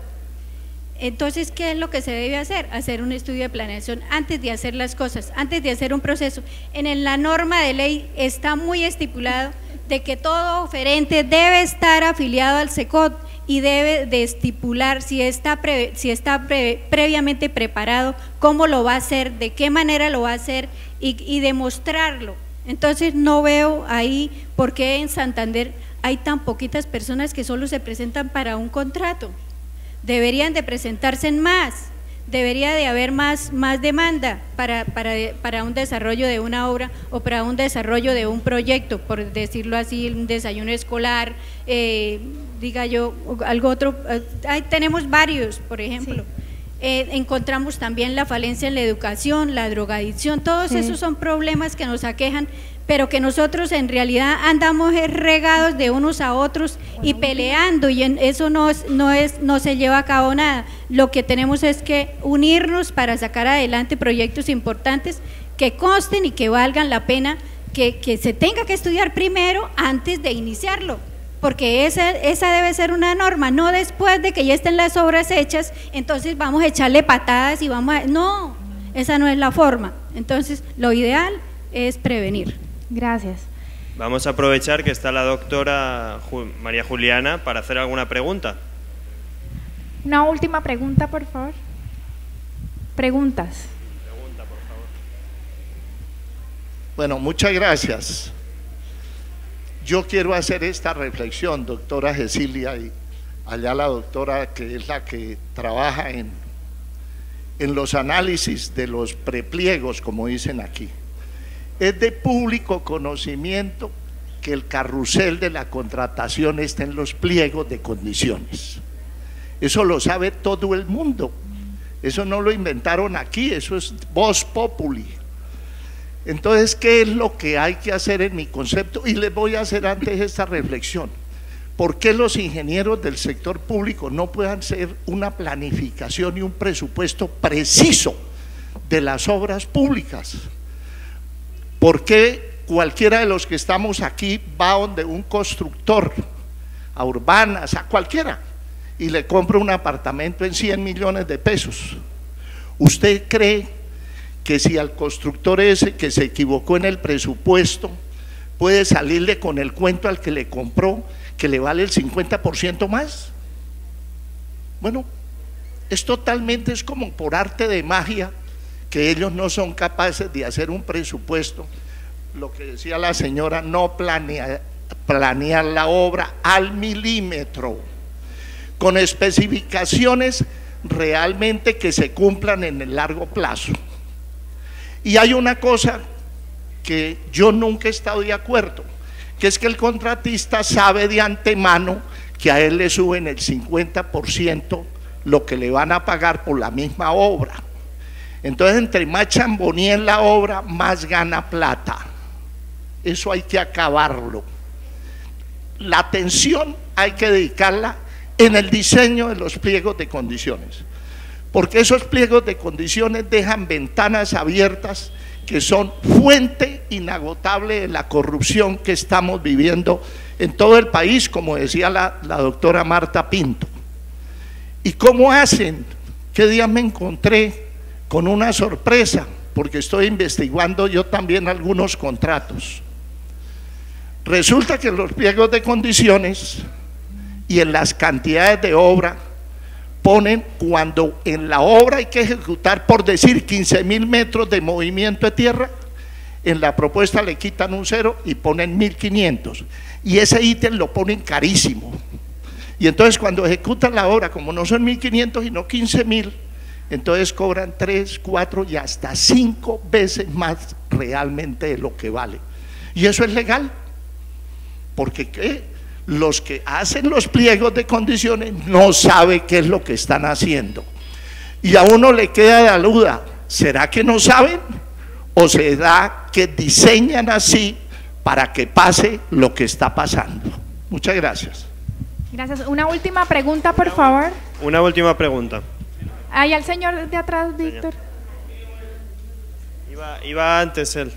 Entonces, ¿qué es lo que se debe hacer? Hacer un estudio de planeación antes de hacer las cosas, antes de hacer un proceso. En la norma de ley está muy estipulado de que todo oferente debe estar afiliado al SECOT y debe de estipular si está previamente preparado, cómo lo va a hacer, de qué manera lo va a hacer y demostrarlo. Entonces no veo ahí por qué en Santander hay tan poquitas personas que solo se presentan para un contrato. Deberían de presentarse en más, debería de haber más demanda para un desarrollo de una obra o para un desarrollo de un proyecto, por decirlo así, un desayuno escolar, diga yo, algo otro. Ahí tenemos varios, por ejemplo. Sí. Encontramos también la falencia en la educación, la drogadicción, todos esos son problemas que nos aquejan, pero que nosotros en realidad andamos regados de unos a otros y peleando, y eso no se lleva a cabo nada. Lo que tenemos es que unirnos para sacar adelante proyectos importantes que consten y que valgan la pena, que se tenga que estudiar primero antes de iniciarlo, porque esa debe ser una norma, no después de que ya estén las obras hechas, entonces vamos a echarle patadas y no, esa no es la forma. Entonces lo ideal es prevenir. Gracias. Vamos a aprovechar que está la doctora María Juliana para hacer alguna pregunta. Una última pregunta, por favor. Preguntas. Pregunta, por favor. Bueno, muchas gracias. Yo quiero hacer esta reflexión, doctora Cecilia, y allá la doctora que es la que trabaja en los análisis de los prepliegos, como dicen aquí. Es de público conocimiento que el carrusel de la contratación está en los pliegos de condiciones. Eso lo sabe todo el mundo. Eso no lo inventaron aquí, eso es vox populi. Entonces, ¿qué es lo que hay que hacer en mi concepto? Y les voy a hacer antes esta reflexión. ¿Por qué los ingenieros del sector público no puedan hacer una planificación y un presupuesto preciso de las obras públicas? ¿Por qué cualquiera de los que estamos aquí va donde un constructor, a Urbanas, a cualquiera, y le compra un apartamento en 100 millones de pesos? ¿Usted cree que si al constructor ese que se equivocó en el presupuesto puede salirle con el cuento al que le compró que le vale el 50% más? Bueno, es como por arte de magia que ellos no son capaces de hacer un presupuesto, lo que decía la señora, no planear la obra al milímetro, con especificaciones realmente que se cumplan en el largo plazo. Y hay una cosa que yo nunca he estado de acuerdo, que es que el contratista sabe de antemano que a él le suben el 50% lo que le van a pagar por la misma obra. Entonces, entre más chambonía en la obra, más gana plata. Eso hay que acabarlo. La atención hay que dedicarla en el diseño de los pliegos de condiciones, porque esos pliegos de condiciones dejan ventanas abiertas que son fuente inagotable de la corrupción que estamos viviendo en todo el país, como decía la doctora Marta Pinto. ¿Y cómo hacen? ¿Qué día me encontré con una sorpresa? Porque estoy investigando yo también algunos contratos. Resulta que en los pliegos de condiciones y en las cantidades de obra ponen, cuando en la obra hay que ejecutar, por decir, 15.000 metros de movimiento de tierra, en la propuesta le quitan un 0 y ponen 1.500, y ese ítem lo ponen carísimo. Y entonces cuando ejecutan la obra, como no son 1.500 sino 15.000, entonces cobran 3, 4 y hasta 5 veces más realmente de lo que vale. Y eso es legal, porque ¿qué? Los que hacen los pliegos de condiciones no saben qué es lo que están haciendo. Y a uno le queda la duda, ¿será que no saben? ¿O será que diseñan así para que pase lo que está pasando? Muchas gracias. Gracias. Una última pregunta, por favor. Una última pregunta. Ahí al señor de atrás, Víctor. Iba antes él.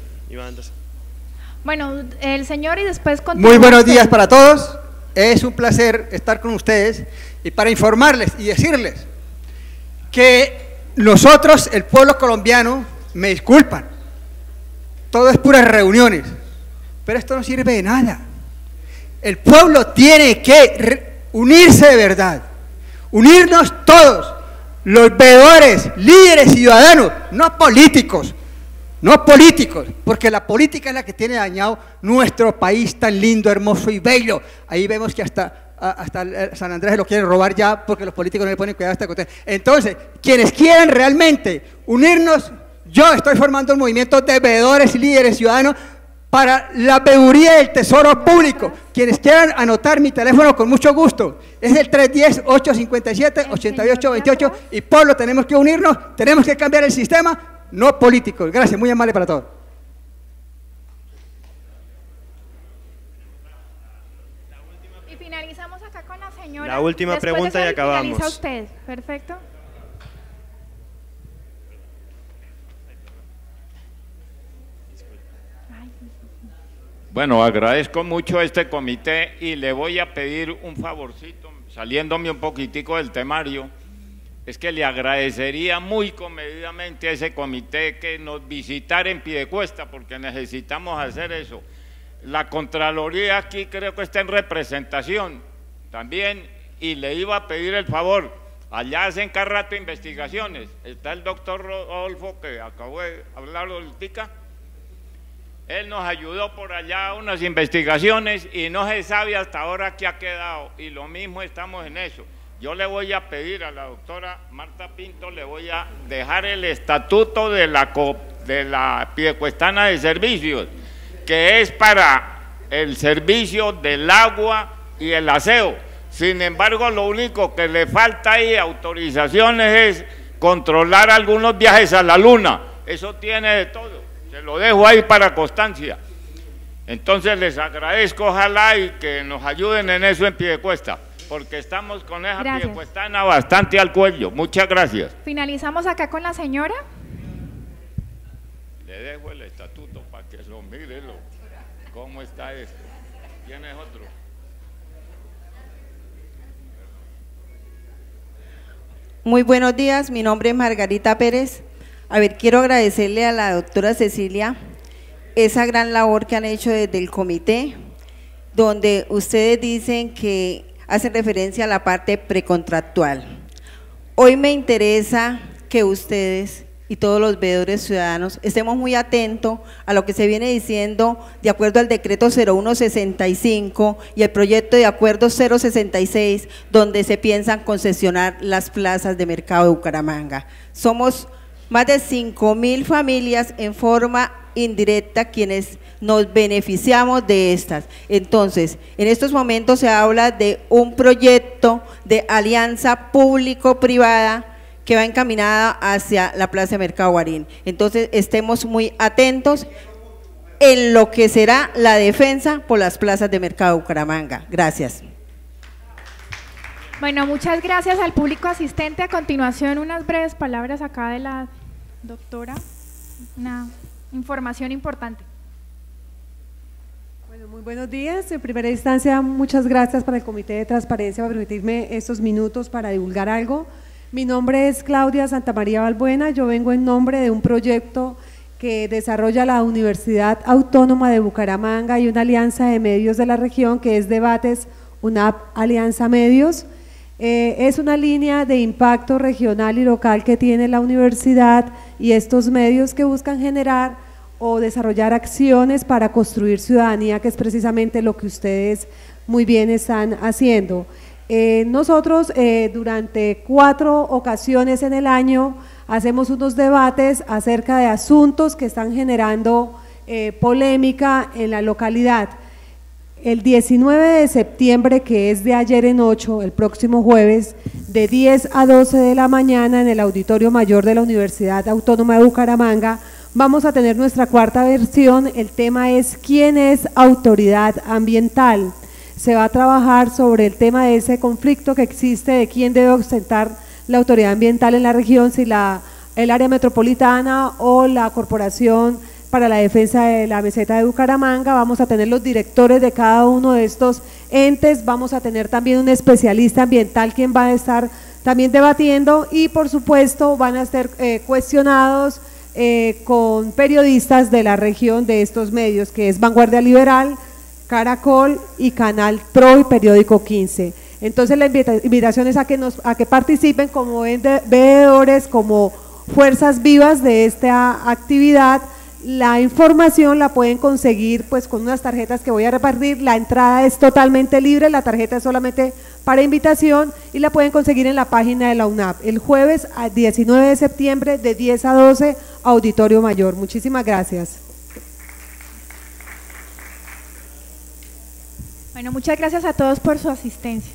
Bueno, el señor y después continúa. Muy buenos días para todos. Es un placer estar con ustedes y para informarles y decirles que nosotros, el pueblo colombiano, me disculpan, todo es puras reuniones, pero esto no sirve de nada. El pueblo tiene que unirse de verdad, unirnos todos, los veedores, líderes, ciudadanos, no políticos, porque la política es la que tiene dañado nuestro país tan lindo, hermoso y bello. Ahí vemos que hasta San Andrés lo quieren robar ya, porque los políticos no le ponen cuidado a esta cuestión. Entonces, quienes quieran realmente unirnos, yo estoy formando un movimiento de veedores, líderes, ciudadanos, para la veeduría del Tesoro Público. Quienes quieran anotar mi teléfono, con mucho gusto, es el 310-857-8828, y pueblo, tenemos que unirnos, tenemos que cambiar el sistema, no políticos. Gracias, muy amable para todos. Y finalizamos acá con la señora. La última Después pregunta de eso, y acabamos. Finaliza usted, perfecto. Bueno, agradezco mucho este comité y le voy a pedir un favorcito, saliéndome un poquitico del temario. Es que le agradecería muy comedidamente a ese comité que nos visitara en Piedecuesta, porque necesitamos hacer eso. La Contraloría aquí creo que está en representación también, y le iba a pedir el favor, allá hacen cada rato investigaciones, está el doctor Rodolfo, que acabó de hablar ahorita, él nos ayudó por allá a unas investigaciones y no se sabe hasta ahora qué ha quedado, y lo mismo estamos en eso. yo le voy a pedir a la doctora Marta Pinto, le voy a dejar el estatuto de la Piedecuestana de Servicios, que es para el servicio del agua y el aseo. Sin embargo, lo único que le falta ahí, autorizaciones, es controlar algunos viajes a la luna. Eso tiene de todo, se lo dejo ahí para constancia. Entonces les agradezco, ojalá y que nos ayuden en eso en Piedecuesta, porque estamos con esa Piedecuestana bastante al cuello. Muchas gracias. Finalizamos acá con la señora. Le dejo el estatuto para que lo mire, cómo está esto. ¿Tienes otro? Muy buenos días, mi nombre es Margarita Pérez. A ver, quiero agradecerle a la doctora Cecilia esa gran labor que han hecho desde el comité, donde ustedes dicen que hacen referencia a la parte precontractual. Hoy me interesa que ustedes y todos los veedores ciudadanos estemos muy atentos a lo que se viene diciendo de acuerdo al decreto 0165 y el proyecto de acuerdo 066, donde se piensan concesionar las plazas de mercado de Bucaramanga. Somos más de 5.000 familias en forma indirecta quienes nos beneficiamos de estas. Entonces, en estos momentos se habla de un proyecto de alianza público-privada que va encaminada hacia la Plaza de Mercado Guarín. Entonces, estemos muy atentos en lo que será la defensa por las plazas de mercado de Bucaramanga. Gracias. Bueno, muchas gracias al público asistente. A continuación, unas breves palabras acá de la doctora, una información importante. Bueno, muy buenos días. En primera instancia, muchas gracias para el Comité de Transparencia por permitirme estos minutos para divulgar algo. Mi nombre es Claudia Santamaría Balbuena, yo vengo en nombre de un proyecto que desarrolla la Universidad Autónoma de Bucaramanga y una alianza de medios de la región que es Debates UNAP Alianza Medios. Es una línea de impacto regional y local que tiene la universidad y estos medios que buscan generar o desarrollar acciones para construir ciudadanía, que es precisamente lo que ustedes muy bien están haciendo. Nosotros durante 4 ocasiones en el año hacemos unos debates acerca de asuntos que están generando polémica en la localidad. El 19 de septiembre, que es de ayer en 8, el próximo jueves, de 10 a 12 de la mañana en el Auditorio Mayor de la Universidad Autónoma de Bucaramanga, vamos a tener nuestra 4ª versión. El tema es ¿quién es autoridad ambiental? Se va a trabajar sobre el tema de ese conflicto que existe de quién debe ostentar la autoridad ambiental en la región, si el área metropolitana o la Corporación para la Defensa de la Meseta de Bucaramanga. Vamos a tener los directores de cada uno de estos entes, vamos a tener también un especialista ambiental quien va a estar también debatiendo y por supuesto van a ser cuestionados con periodistas de la región de estos medios, que es Vanguardia Liberal, Caracol y Canal Pro y Periódico 15. Entonces la invitación es a que participen como veedores, como fuerzas vivas de esta actividad. La información la pueden conseguir pues con unas tarjetas que voy a repartir. La entrada es totalmente libre, la tarjeta es solamente para invitación y la pueden conseguir en la página de la UNAP. El jueves 19 de septiembre de 10 a 12, Auditorio Mayor. Muchísimas gracias. Bueno, muchas gracias a todos por su asistencia.